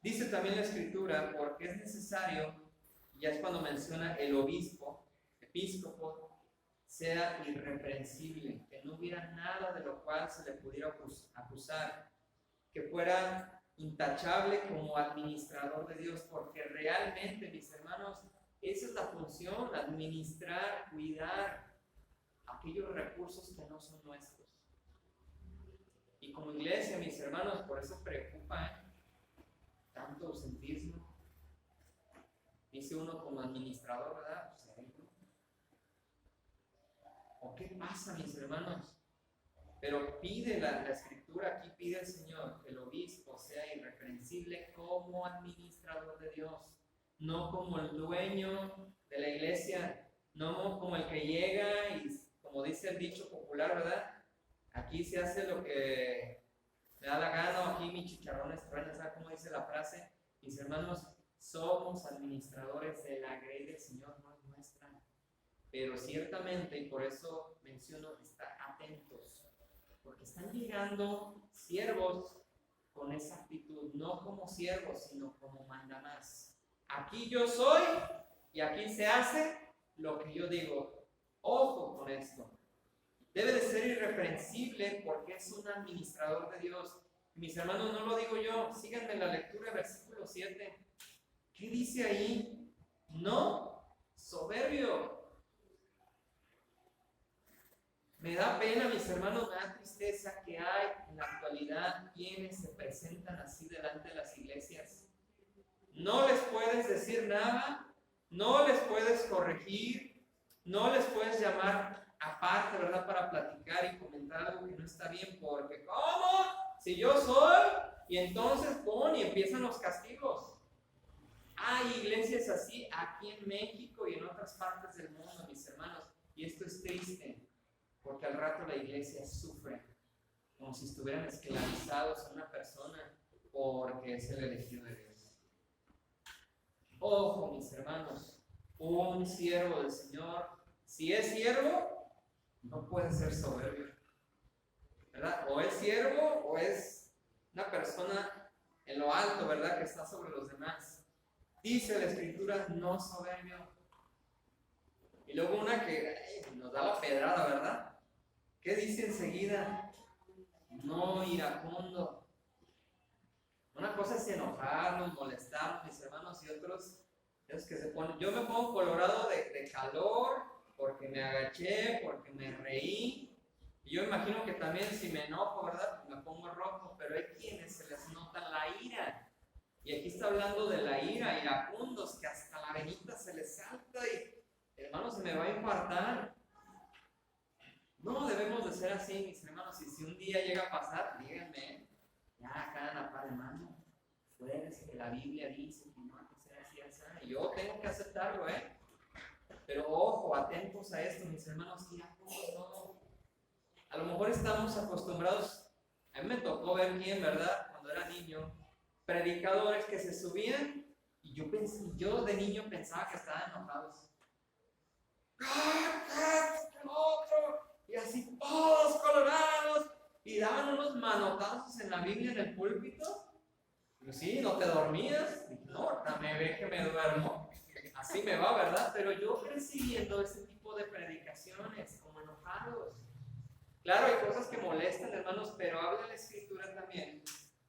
Dice también la Escritura, porque es necesario, ya es cuando menciona el obispo, episcopo, sea irreprensible, que no hubiera nada de lo cual se le pudiera acusar, que fuera intachable como administrador de Dios, porque realmente, mis hermanos, esa es la función, administrar, cuidar aquellos recursos que no son nuestros. Y como iglesia, mis hermanos, por eso preocupa tanto ausentismo. Dice uno como administrador, ¿verdad? ¿O qué pasa, mis hermanos? Pero pide la Escritura, aquí pide el Señor que el obispo sea irreprensible como administrador de Dios, no como el dueño de la iglesia, no como el que llega y, como dice el dicho popular, ¿verdad? Aquí se hace lo que me da dice la frase, mis hermanos, somos administradores de la grey del Señor, no es nuestra. Pero ciertamente, y por eso menciono, estar atentos, porque están llegando siervos con esa actitud, no como siervos, sino como mandamás. Aquí yo soy y aquí se hace lo que yo digo. Ojo con esto. Debe de ser irreprensible porque es un administrador de Dios. Mis hermanos, no lo digo yo, síganme la lectura, versículo 7. ¿Qué dice ahí? No soberbio. Me da pena, mis hermanos, me da tristeza que hay en la actualidad quienes se presentan así delante de las iglesias. No les puedes decir nada, no les puedes corregir, no les puedes llamar aparte, ¿verdad? Para platicar y comentar algo que no está bien, porque ¿cómo? Si yo soy, y entonces y empiezan los castigos. Hay iglesias así aquí en México y en otras partes del mundo, mis hermanos, y esto es triste, porque al rato la iglesia sufre, como si estuvieran esclavizados a una persona porque es el elegido de Dios. Ojo, mis hermanos, un siervo del Señor, si es siervo, no puede ser soberbio, ¿verdad? O es siervo o es una persona en lo alto, ¿verdad? Que está sobre los demás. Dice la Escritura, no soberbio. Y luego una que nos da la pedrada, ¿verdad? ¿Qué dice enseguida? No iracundo. Una cosa es enojarnos, molestarnos, mis hermanos, y otros es que se ponen. Yo me pongo colorado de calor porque me agaché, porque me reí. Y yo imagino que también si me enojo, ¿verdad? Me pongo rojo, pero hay quienes se les nota la ira. Y aquí está hablando de la ira, iracundos, que hasta la venita se les salta y, hermano, se me va a infartar. No debemos de ser así, mis hermanos. Y si un día llega a pasar, díganme, ya cada la par de mano, acuérdense que la Biblia dice que no hay que ser así, así. Y yo tengo que aceptarlo, Pero ojo, atentos a esto, mis hermanos, no. A lo mejor estamos acostumbrados, a mí me tocó ver bien, ¿verdad? Cuando era niño, predicadores que se subían y yo de niño pensaba que estaban enojados. Y así todos colorados y daban unos manotazos en la Biblia en el púlpito. Pero sí, ¿no te dormías? Dije, no, ahorita me ve que me duermo. Así me va, ¿verdad? Pero yo crecí viendo ese tipo de predicaciones, como enojados. Claro, hay cosas que molestan, hermanos, pero habla la Escritura también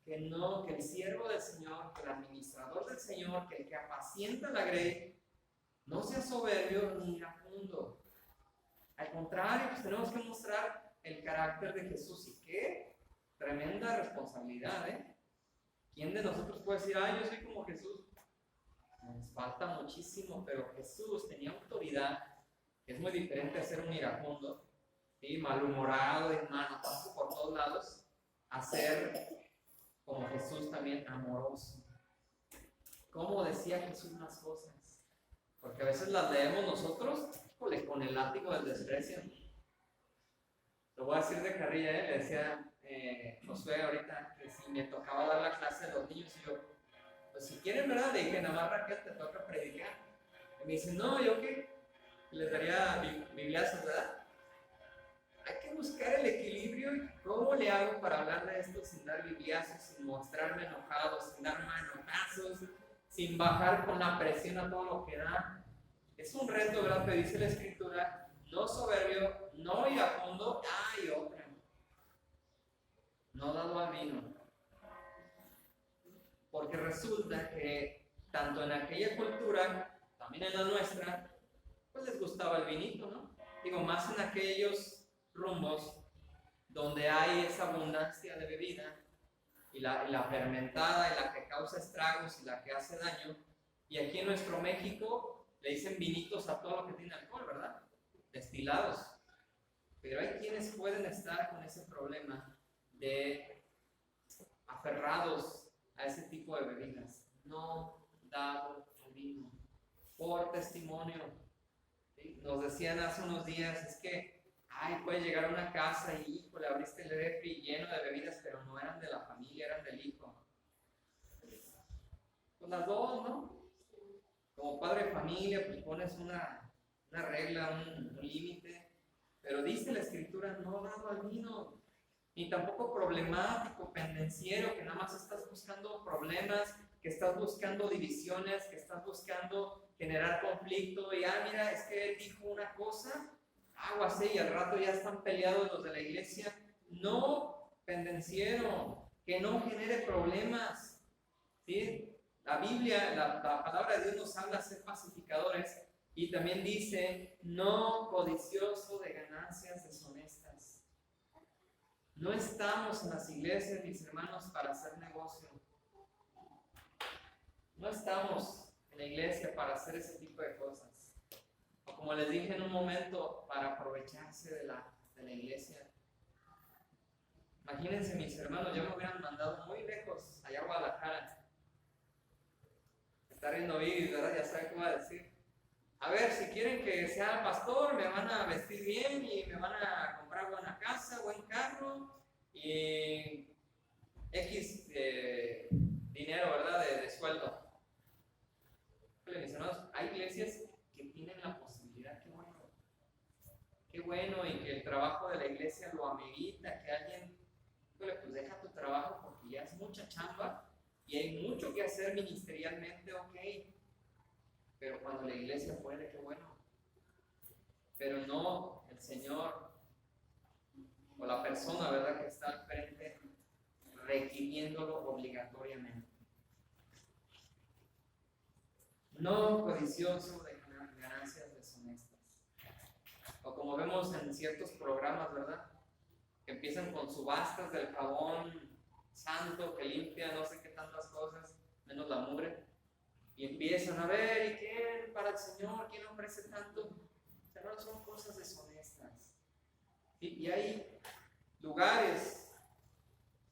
que no, que el siervo del Señor, que el administrador del Señor, que el que apacienta la grey, no sea soberbio ni iracundo. Al contrario, pues tenemos que mostrar el carácter de Jesús. ¿Y qué? Tremenda responsabilidad, ¿Quién de nosotros puede decir, yo soy como Jesús? Nos falta muchísimo, pero Jesús tenía autoridad. Es muy diferente a ser un iracundo, ¿sí? Malhumorado y manotazo por todos lados, a ser como Jesús también amoroso. ¿Cómo decía Jesús las cosas? Porque a veces las leemos nosotros con el látigo del desprecio. Lo voy a decir de carrilla, le decía Josué ahorita que si me tocaba dar la clase a los niños, y yo, pues si quieren, ¿verdad? Le dije, nada más Raquel, te toca predicar. Y me dice, no, ¿yo qué? Les daría bibliazos, ¿verdad? Hay que buscar el equilibrio y cómo le hago para hablar de esto sin dar bibliazos, sin mostrarme enojado, sin dar manotazos, sin bajar con la presión a todo lo que da. Es un reto, ¿verdad? Que dice la Escritura, no soberbio, no iracundo, y otra, no dado al vino. Porque resulta que tanto en aquella cultura, también en la nuestra, pues les gustaba el vinito, ¿no? Digo, más en aquellos rumbos donde hay esa abundancia de bebida y la fermentada y la que causa estragos y la que hace daño. Y aquí en nuestro México le dicen vinitos a todo lo que tiene alcohol, ¿verdad? Destilados. Pero hay quienes pueden estar con ese problema de aferrados a ese tipo de bebidas, no dado al vino, por testimonio. ¿Sí? Nos decían hace unos días, es que puedes llegar a una casa y le abriste el refri lleno de bebidas, pero no eran de la familia, eran del hijo. las dos, ¿no? Como padre de familia, pues pones una regla, un límite. Pero dice la Escritura, no dado al vino, ni tampoco problemático, pendenciero, que nada más estás buscando problemas, que estás buscando divisiones, que estás buscando generar conflicto. Y mira, es que él dijo una cosa, aguas, y al rato ya están peleados los de la iglesia. No, pendenciero, que no genere problemas, ¿sí? La Biblia, la palabra de Dios nos habla de ser pacificadores y también dice, no codicioso de ganancias deshonestas. No estamos en las iglesias, mis hermanos, para hacer negocio. No estamos en la iglesia para hacer ese tipo de cosas. O como les dije en un momento, para aprovecharse de la iglesia. Imagínense, mis hermanos, yo me hubieran mandado muy lejos, allá a Guadalajara. Está riendo Vivi, ¿verdad? Ya sabe qué va a decir. A ver, si quieren que sea pastor, me van a vestir bien y me van a comprar buena casa, buen carro y X dinero, ¿verdad? De sueldo. Mis hermanos, hay iglesias que tienen la posibilidad, qué bueno. Qué bueno, y que el trabajo de la iglesia lo amerita, que alguien, pues deja tu trabajo porque ya es mucha chamba y hay mucho que hacer ministerialmente, ok. Pero cuando la iglesia puede, qué bueno. Pero no el Señor o la persona, ¿verdad?, que está al frente requiriéndolo obligatoriamente. No codicioso de ganancias deshonestas. O como vemos en ciertos programas, ¿verdad?, que empiezan con subastas del jabón santo que limpia no sé qué tantas cosas, menos la mugre. Y empiezan a ver, ¿y quién para el Señor? ¿Quién ofrece tanto? Pero son cosas deshonestas. Y hay lugares,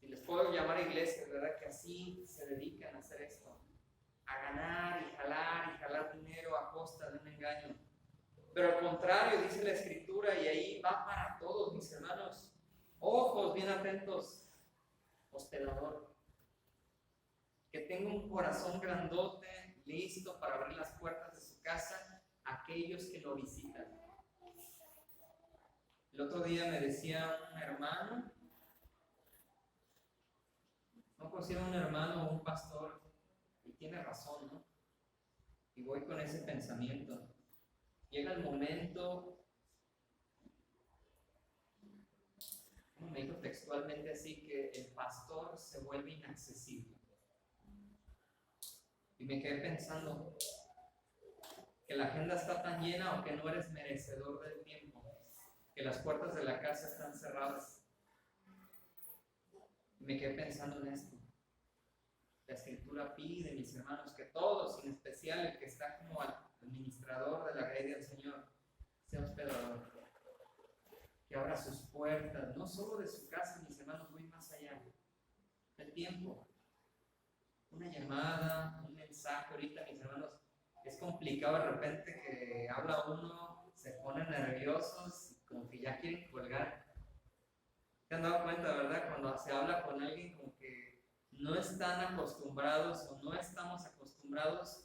y les puedo llamar iglesias, ¿verdad?, que así se dedican a hacer esto. A ganar y jalar dinero a costa de un engaño. Pero al contrario, dice la Escritura, y ahí va para todos, mis hermanos. Ojos bien atentos, hospedador. Que tenga un corazón grandote, listo para abrir las puertas de su casa a aquellos que lo visitan. El otro día me decía un hermano, no considero un hermano o un pastor, y tiene razón, ¿no? Y voy con ese pensamiento. Llega el momento, me dijo textualmente así, que el pastor se vuelve inaccesible. Y me quedé pensando que la agenda está tan llena o que no eres merecedor del tiempo, que las puertas de la casa están cerradas. Y me quedé pensando en esto. La Escritura pide, mis hermanos, que todos, en especial el que está como administrador de la grey del Señor, sea hospedador. Que abra sus puertas, no solo de su casa, mis hermanos, voy más allá. El tiempo. Una llamada, un mensaje. Ahorita, mis hermanos, es complicado de repente que habla uno, se ponen nerviosos, como que ya quieren colgar. ¿Se han dado cuenta, verdad? Cuando se habla con alguien como que no están acostumbrados o no estamos acostumbrados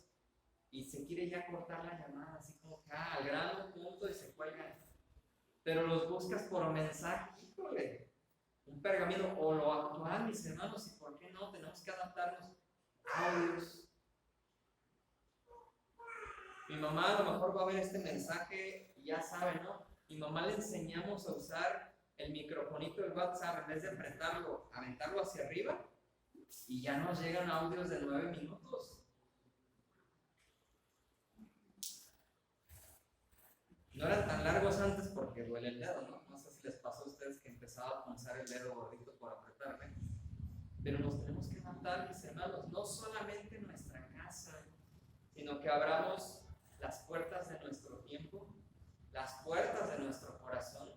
y se quiere ya cortar la llamada, así como que al grano, punto, y se cuelgan. Pero los buscas por mensaje, híjole, un pergamino o lo actual, mis hermanos, y por qué no, tenemos que adaptarnos a audios. Mi mamá a lo mejor va a ver este mensaje y ya sabe, ¿no? Mi mamá le enseñamos a usar el microfonito del WhatsApp, en vez de aventarlo hacia arriba, y ya nos llegan audios de 9 minutos. No eran tan largos antes porque duele el dedo, ¿no? No sé si les pasó a ustedes que empezaba a punzar el dedo gordito por apretarme. Pero nos tenemos que adaptar, mis hermanos, no solamente en nuestra casa, sino que abramos las puertas de nuestro tiempo, las puertas de nuestro corazón.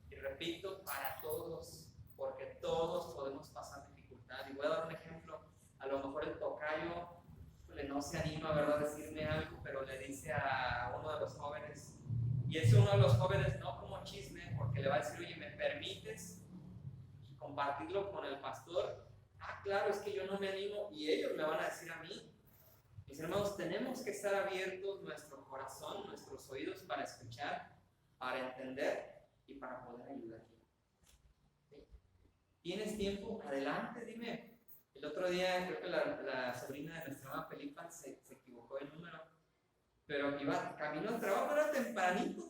Y repito, para todos, porque todos podemos pasar dificultad. Y voy a dar un ejemplo. A lo mejor el tocayo no se anima, ¿verdad?, a decirme algo, pero le dice a uno de los jóvenes, y es uno de los jóvenes no como chisme, porque le va a decir, oye, ¿me permites compartirlo con el pastor? Ah, claro, es que yo no me animo, y ellos me van a decir a mí. Mis hermanos, tenemos que estar abiertos nuestro corazón, nuestros oídos para escuchar, para entender y para poder ayudar. ¿Sí? ¿Tienes tiempo? Adelante, dime. El otro día creo que la sobrina de nuestra mamá Felipa se equivocó el número, pero iba camino al trabajo, era tempranito,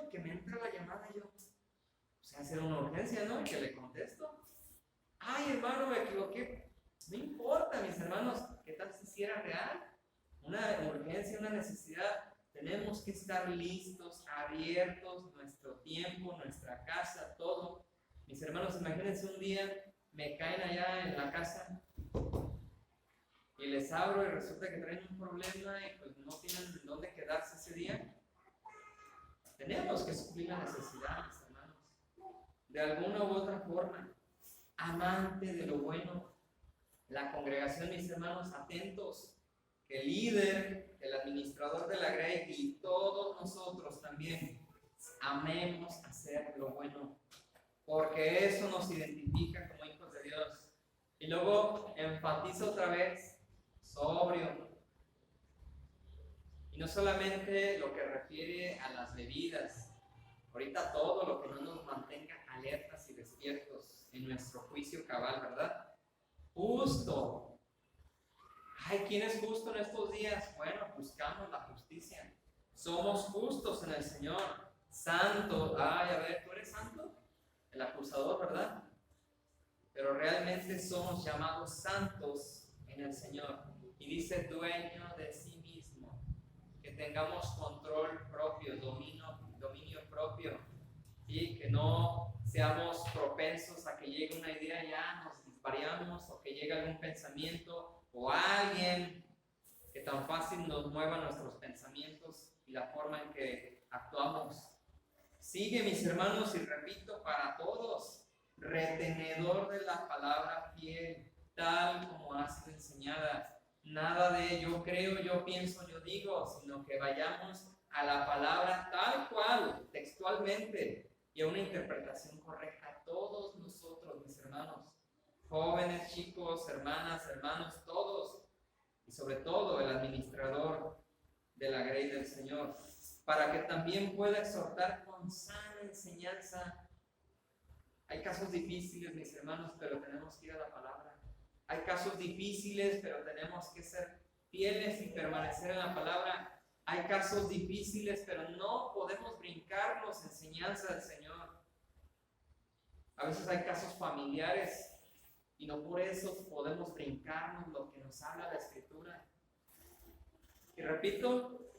y que me entra la llamada y yo, o sea, hacer una urgencia, ¿no? Y que le contesto. Ay, hermano, me equivoqué. No importa, mis hermanos, ¿qué tal si era real? Una urgencia, una necesidad. Tenemos que estar listos, abiertos, nuestro tiempo, nuestra casa, todo. Mis hermanos, imagínense un día, me caen allá en la casa y les abro y resulta que traen un problema y pues no tienen dónde quedarse ese día. Tenemos que suplir la necesidad, mis hermanos, de alguna u otra forma. Amante de lo bueno. La congregación, mis hermanos, atentos, que el líder, el administrador de la Grey y todos nosotros también amemos hacer lo bueno, porque eso nos identifica como hijos de Dios. Y luego enfatizo otra vez, sobrio. Y no solamente lo que refiere a las bebidas, ahorita todo lo que no nos mantenga alertas y despiertos en nuestro juicio cabal, ¿verdad? Justo. Ay, ¿quién es justo en estos días? Bueno, buscamos la justicia. Somos justos en el Señor. Santo. Ay, a ver, ¿tú eres santo? El acusador, ¿verdad? Pero realmente somos llamados santos en el Señor. Y dice dueño de sí mismo. Que tengamos control propio, dominio propio. ¿Sí? Que no seamos propensos a que llegue una idea, ya nos disparamos, o que llegue algún pensamiento o alguien que tan fácil nos mueva nuestros pensamientos y la forma en que actuamos. Sigue, mis hermanos, y repito para todos, retenedor de la palabra fiel, tal como ha sido enseñada. Nada de yo creo, yo pienso, yo digo, sino que vayamos a la palabra tal cual, textualmente, y a una interpretación correcta. Todos nosotros, mis hermanos, jóvenes, chicos, hermanas, hermanos, todos, y sobre todo el administrador de la Grey del Señor, para que también pueda exhortar con sana enseñanza. Hay casos difíciles, mis hermanos, pero tenemos que ir a la palabra. Hay casos difíciles, pero tenemos que ser fieles y permanecer en la palabra. Hay casos difíciles, pero no podemos brincarnos enseñanza del Señor. A veces hay casos familiares y no por eso podemos brincarnos lo que nos habla la Escritura. Y repito,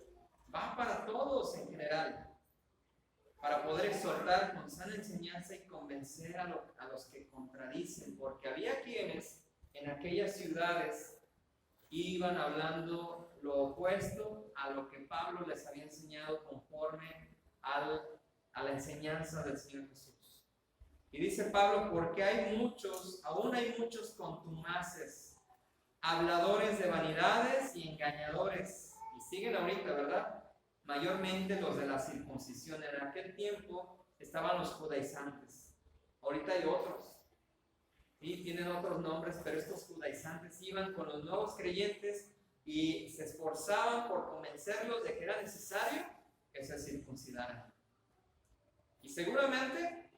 va para todos en general, para poder exhortar con sana enseñanza y convencer a los que contradicen, porque había quienes en aquellas ciudades iban hablando lo opuesto a lo que Pablo les había enseñado conforme a la enseñanza del Señor Jesús. Y dice Pablo, porque aún hay muchos contumaces, habladores de vanidades y engañadores. Y siguen ahorita, ¿verdad? Mayormente los de la circuncisión. En aquel tiempo estaban los judaizantes. Ahorita hay otros. Y tienen otros nombres, pero estos judaizantes iban con los nuevos creyentes y se esforzaban por convencerlos de que era necesario que se circuncidaran. Y seguramente,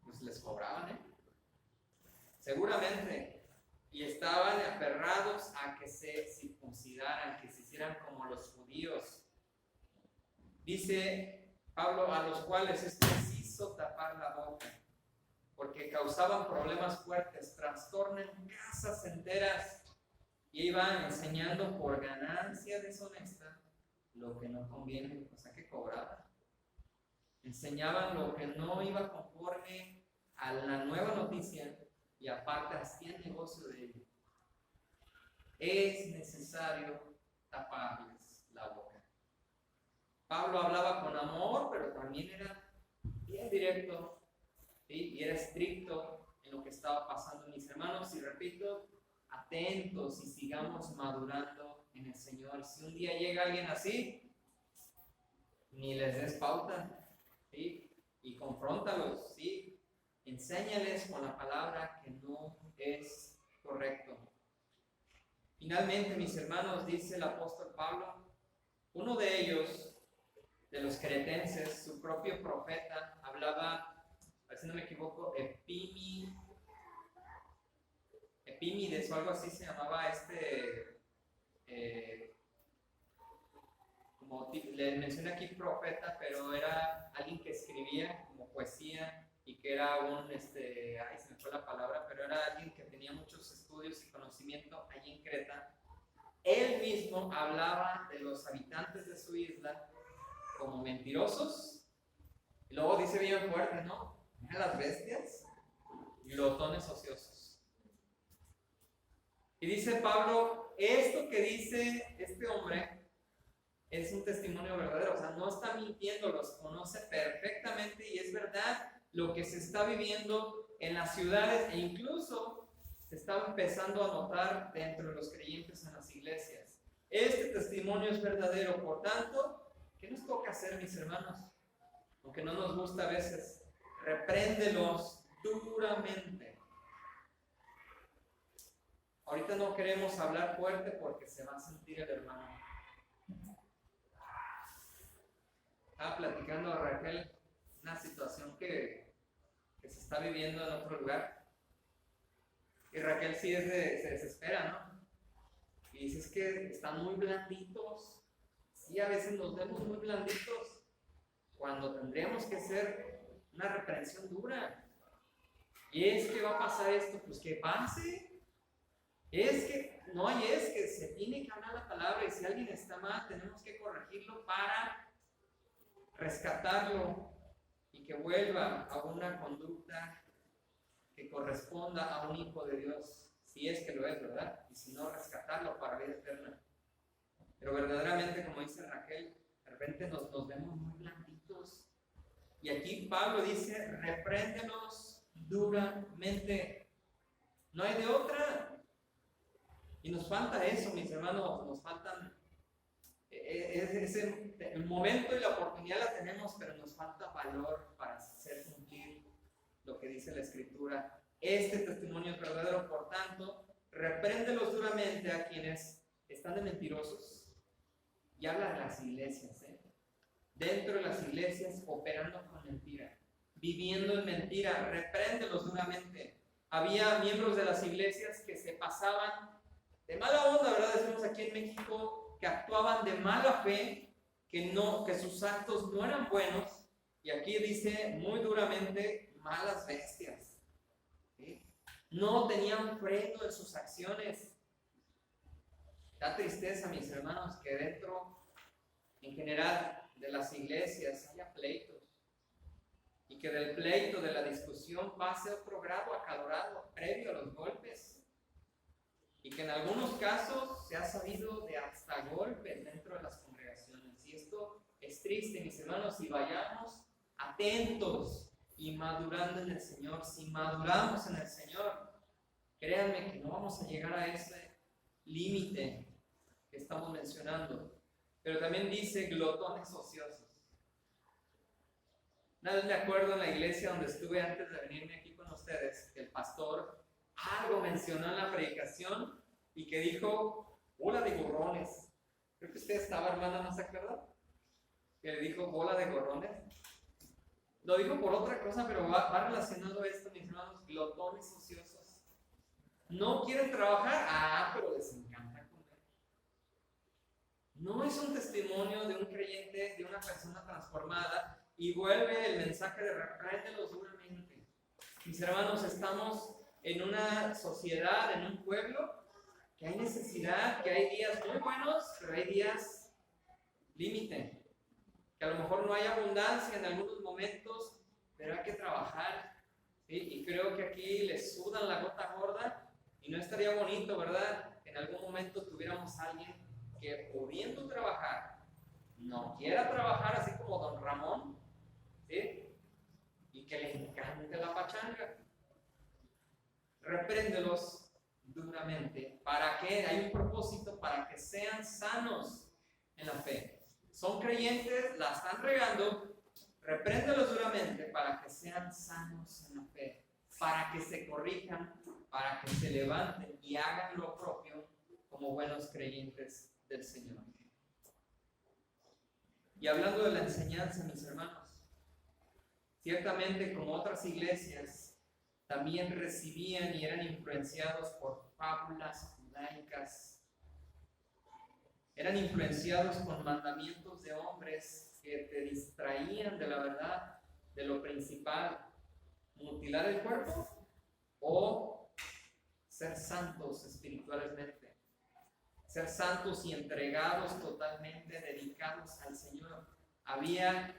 pues les cobraban, seguramente. Y estaban aferrados a que se circuncidaran, que se hicieran como los judíos. Dice Pablo, a los cuales es preciso tapar la boca, porque causaban problemas fuertes, trastornan casas enteras, y iban enseñando por ganancia deshonesta lo que no conviene, o sea que cobraban. Enseñaban lo que no iba conforme a la nueva noticia y aparte hacían negocio de ello. Es necesario taparles la boca. Pablo hablaba con amor, pero también era bien directo, ¿sí? Y era estricto en lo que estaba pasando, mis hermanos. Y repito, atentos y sigamos madurando en el Señor. Si un día llega alguien así, ni les des pauta, ¿sí? Y confróntalos, ¿sí? Enséñales con la palabra que no es correcto. Y Finalmente, mis hermanos, dice el apóstol Pablo, uno de ellos, de los cretenses, su propio profeta, hablaba, a ver si no me equivoco, Epímides o algo así se llamaba como le mencioné aquí profeta, pero era alguien que escribía como poesía y que era ay, se me fue la palabra, pero era alguien que tenía muchos estudios y conocimiento allí en Creta. Él mismo hablaba de los habitantes de su isla como mentirosos, y luego dice bien fuerte, ¿no? Las bestias, glotones ociosos. Y dice Pablo, esto que dice este hombre es un testimonio verdadero, o sea, no está mintiendo, los conoce perfectamente y es verdad lo que se está viviendo en las ciudades e incluso se está empezando a notar dentro de los creyentes en las iglesias. Este testimonio es verdadero, por tanto, ¿qué nos toca hacer, mis hermanos? Aunque no nos gusta a veces, repréndelos duramente. Ahorita no queremos hablar fuerte porque se va a sentir el hermano. Estaba platicando a Raquel una situación que se está viviendo en otro lugar. Y Raquel sí se desespera, ¿no? Y dice, es que están muy blanditos. Sí, a veces nos vemos muy blanditos cuando tendríamos que hacer una reprensión dura. Y es que va a pasar esto, pues que pase. Es que se tiene que hablar la palabra y si alguien está mal, tenemos que corregirlo para rescatarlo y que vuelva a una conducta que corresponda a un hijo de Dios, si es que lo es, ¿verdad? Y si no, rescatarlo para vida eterna. Pero verdaderamente, como dice Raquel, de repente nos vemos muy blanditos. Y aquí Pablo dice, repréndenos duramente. No hay de otra. Y nos falta eso, mis hermanos, nos faltan el momento y la oportunidad la tenemos, pero nos falta valor para hacer cumplir lo que dice la Escritura. Este testimonio es verdadero, por tanto, repréndelos duramente a quienes están de mentirosos. Y habla de las iglesias, dentro de las iglesias operando con mentira, viviendo en mentira, repréndelos duramente. Había miembros de las iglesias que se pasaban de mala onda, ¿verdad? Decimos aquí en México, que actuaban de mala fe, que sus actos no eran buenos, y aquí dice muy duramente, malas bestias. ¿Sí? No tenían freno en sus acciones. Da tristeza, mis hermanos, que dentro, en general, de las iglesias haya pleitos, y que del pleito, de la discusión, pase otro grado acalorado, previo a los golpes. Y que en algunos casos se ha sabido de hasta golpes dentro de las congregaciones. Y esto es triste, mis hermanos, y vayamos atentos y madurando en el Señor. Si maduramos en el Señor, créanme que no vamos a llegar a ese límite que estamos mencionando. Pero también dice glotones ociosos. Una vez me acuerdo en la iglesia donde estuve antes de venirme aquí con ustedes, que el pastor algo mencionó en la predicación y que dijo, bola de gorrones. Creo que usted estaba, hermana, ¿no se acuerda? Que le dijo bola de gorrones. Lo dijo por otra cosa, pero va relacionado esto, mis hermanos, glotones ociosos. ¿No quieren trabajar? Pero les encanta comer. No es un testimonio de un creyente, de una persona transformada, y vuelve el mensaje de repréndelos duramente. Mis hermanos, estamos en una sociedad, en un pueblo, que hay necesidad, que hay días muy buenos, pero hay días límite, que a lo mejor no hay abundancia en algunos momentos, pero hay que trabajar, ¿sí? Y creo que aquí les sudan la gota gorda, y no estaría bonito, ¿verdad?, que en algún momento tuviéramos a alguien que pudiendo trabajar, no quiera trabajar así como don Ramón, ¿sí? Y que le encante la pachanga. Repréndelos duramente. ¿Para qué? Hay un propósito, para que sean sanos en la fe. Son creyentes, la están regando, repréndelos duramente para que sean sanos en la fe, para que se corrijan, para que se levanten y hagan lo propio, como como buenos creyentes del Señor. Y hablando de la enseñanza, mis hermanos, ciertamente como otras iglesias, también recibían y eran influenciados por fábulas judaicas. Eran influenciados con mandamientos de hombres que te distraían de la verdad, de lo principal, mutilar el cuerpo o ser santos espiritualmente, ser santos y entregados totalmente, dedicados al Señor. Había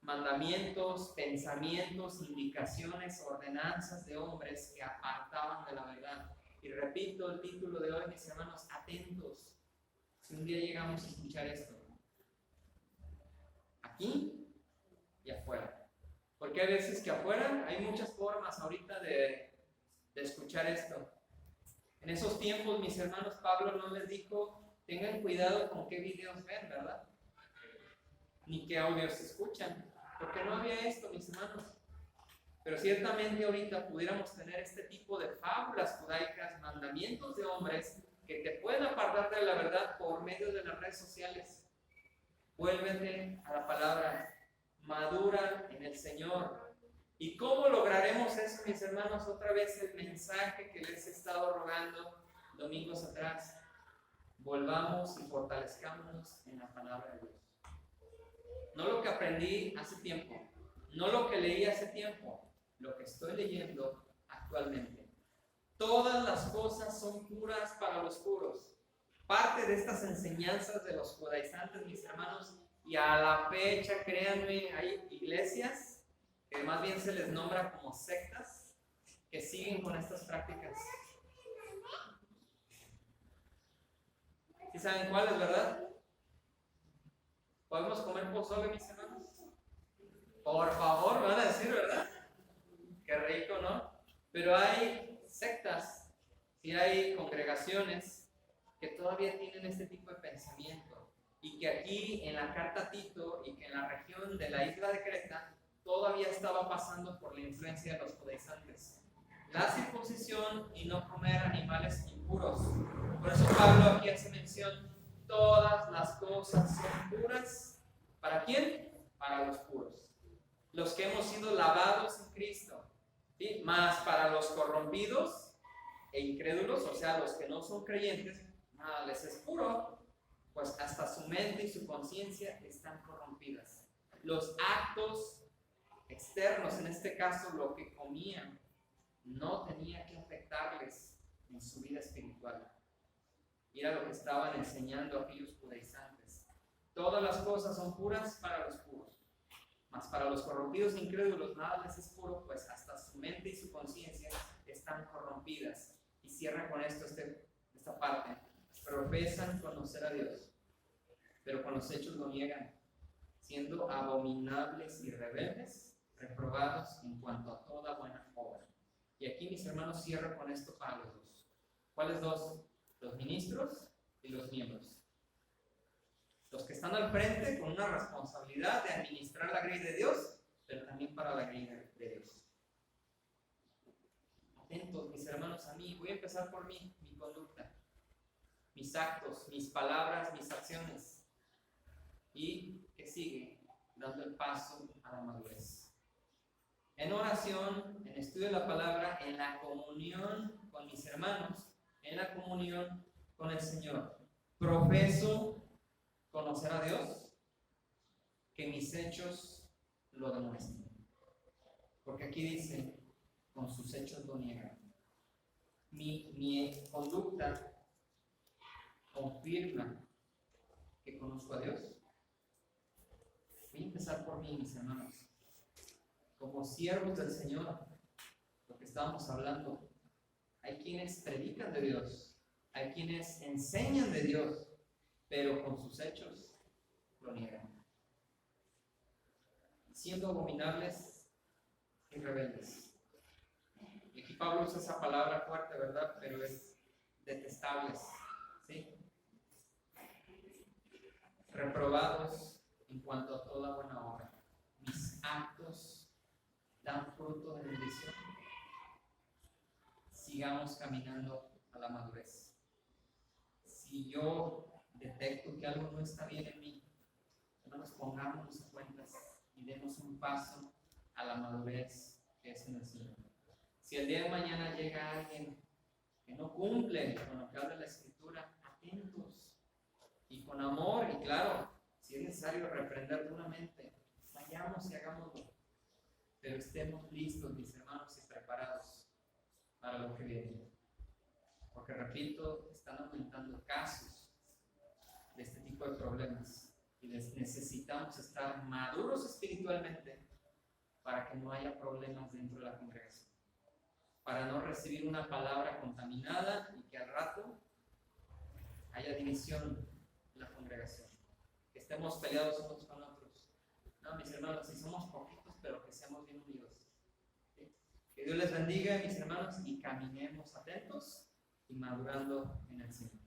mandamientos, pensamientos, indicaciones, ordenanzas de hombres que apartaban de la verdad. Y repito el título de hoy, mis hermanos, atentos. Si un día llegamos a escuchar esto, aquí y afuera. Porque hay veces que afuera hay muchas formas ahorita de escuchar esto. En esos tiempos, mis hermanos, Pablo no les dijo, tengan cuidado con qué videos ven, ¿verdad? Ni qué audios escuchan, porque no había esto, mis hermanos. Pero ciertamente ahorita pudiéramos tener este tipo de fábulas judaicas, mandamientos de hombres que te pueden apartar de la verdad por medio de las redes sociales. Vuélvete a la palabra, madura en el Señor. ¿Y cómo lograremos eso, mis hermanos? Otra vez el mensaje que les he estado rogando domingos atrás. Volvamos y fortalezcámonos en la palabra de Dios. No lo que aprendí hace tiempo, no lo que leí hace tiempo, lo que estoy leyendo actualmente. Todas las cosas son puras para los puros. Parte de estas enseñanzas de los judaizantes, mis hermanos, y a la fecha, créanme, hay iglesias que más bien se les nombra como sectas que siguen con estas prácticas. ¿Sí saben cuáles, verdad? ¿Podemos comer pozole, mis hermanos? Por favor, me van a decir, ¿verdad? Qué rico, ¿no? Pero hay sectas y hay congregaciones que todavía tienen este tipo de pensamiento y que aquí en la carta a Tito y que en la región de la isla de Creta todavía estaba pasando por la influencia de los judaizantes. La circuncisión y no comer animales impuros. Por eso Pablo aquí hace mención, todas las cosas son puras. ¿Para quién? Para los puros. Los que hemos sido lavados en Cristo. ¿Sí? Más para los corrompidos e incrédulos, o sea, los que no son creyentes, nada les es puro, pues hasta su mente y su conciencia están corrompidas. Los actos externos, en este caso lo que comían, no tenía que afectarles en su vida espiritual. Y era lo que estaban enseñando aquellos judaizantes. Todas las cosas son puras para los puros, mas para los corrompidos e incrédulos nada les es puro, pues hasta su mente y su conciencia están corrompidas. Y cierra con esto esta parte. Profesan conocer a Dios, pero con los hechos lo niegan, siendo abominables y rebeldes, reprobados en cuanto a toda buena obra. Y aquí, mis hermanos, cierro con esto para los dos. ¿Cuáles dos? Los ministros y los miembros. Los que están al frente con una responsabilidad de administrar la grey de Dios, pero también para la grey de Dios. Atentos, mis hermanos, a mí. Voy a empezar por mí, mi conducta, mis actos, mis palabras, mis acciones. Y que sigue dando el paso a la madurez. En oración, en estudio de la palabra, en la comunión con mis hermanos, en la comunión con el Señor. Profeso conocer a Dios, que mis hechos lo demuestren. Porque aquí dice, con sus hechos lo niegan. Mi conducta confirma que conozco a Dios. Voy a empezar por mí, mis hermanos. Como siervos del Señor, lo que estábamos hablando, hay quienes predican de Dios, hay quienes enseñan de Dios, pero con sus hechos lo niegan, siendo abominables y rebeldes. Y aquí Pablo usa esa palabra fuerte, ¿verdad? Pero es detestables, ¿sí? Reprobados en cuanto a toda buena obra. Mis actos dan fruto de bendición. Sigamos caminando a la madurez. si yo detecto que algo no está bien en mí, hermanos, pongámonos a cuentas y demos un paso a la madurez que es en el Señor. Si el día de mañana llega alguien que no cumple con lo que habla la Escritura, atentos y con amor, y claro, si es necesario reprender duramente, vayamos y hagámoslo, pero estemos listos, mis hermanos, y preparados para lo que viene. Porque repito, están aumentando casos de este tipo de problemas y necesitamos estar maduros espiritualmente para que no haya problemas dentro de la congregación, para no recibir una palabra contaminada y que al rato haya división en la congregación, que estemos peleados unos con otros. No, mis hermanos, si somos poquitos, pero que seamos bien unidos. ¿Sí? Que Dios les bendiga, mis hermanos, y caminemos atentos y madurando en el Señor.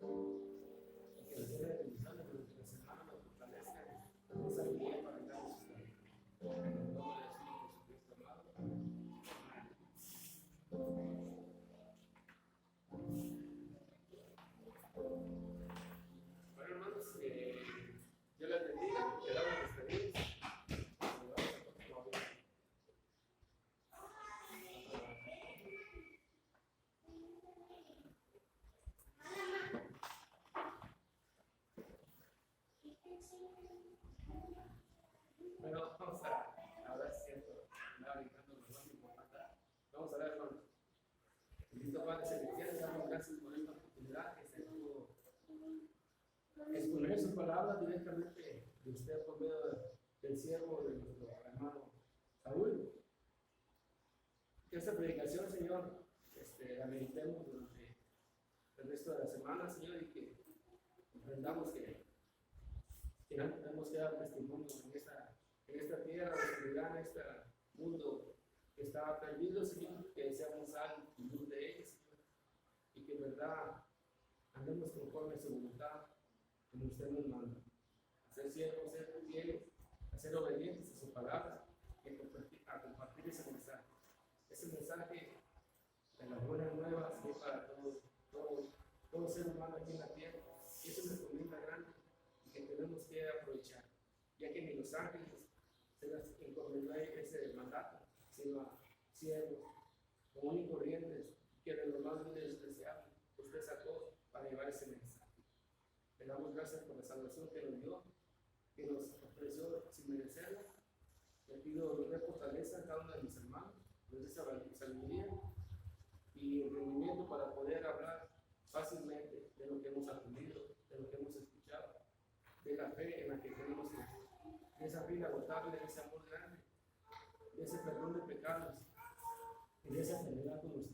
Y que nos dé bendiciones durante la semana, nos fortalezca, nos dé sabiduría para andar en su camino. En el nombre del Señor Jesucristo amado. Bueno, hermanos, Dios les bendiga. Quedamos despedidos. Nos vemos el próximo día. Bueno, vamos a ahora sí cierto, andaba brincando los dos importantes. Vamos a ver, hermanos. Bendito Padre Celestial, damos gracias por esta oportunidad que se pudo exponer su palabra directamente de usted por medio del siervo de nuestro hermano Saúl. Que esta predicación, Señor, la meditemos durante el resto de la semana, Señor, y que comprendamos que no tenemos que dar testimonio en esta tierra de oscuridad, en este mundo que está perdido, Señor, que seamos sal y luz de ellos, Señor, y que en verdad andemos conforme a su voluntad, como usted nos manda. A ser siervos, ser fieles, a ser obedientes a su palabra y a compartir ese mensaje. Ese mensaje de las buenas nuevas que es para todo ser humano aquí en la tierra. Y es una encomienda grande y que tenemos que aprovechar, ya que ni los ángeles se les encomendó ese mandato, sino a siervos comunes y corrientes que de los más despreciables usted sacó para llevar ese mensaje. Le damos gracias por la salvación que nos dio, que nos ofreció sin merecerla. Le pido fortaleza a cada uno de mis hermanos, les dé sabiduría y entendimiento para poder hablar fácilmente de lo que hemos aprendido, de lo que hemos escuchado, de la fe en la que tenemos, de esa vida agotable, de ese amor grande, de ese perdón de pecados y de esa fidelidad con usted.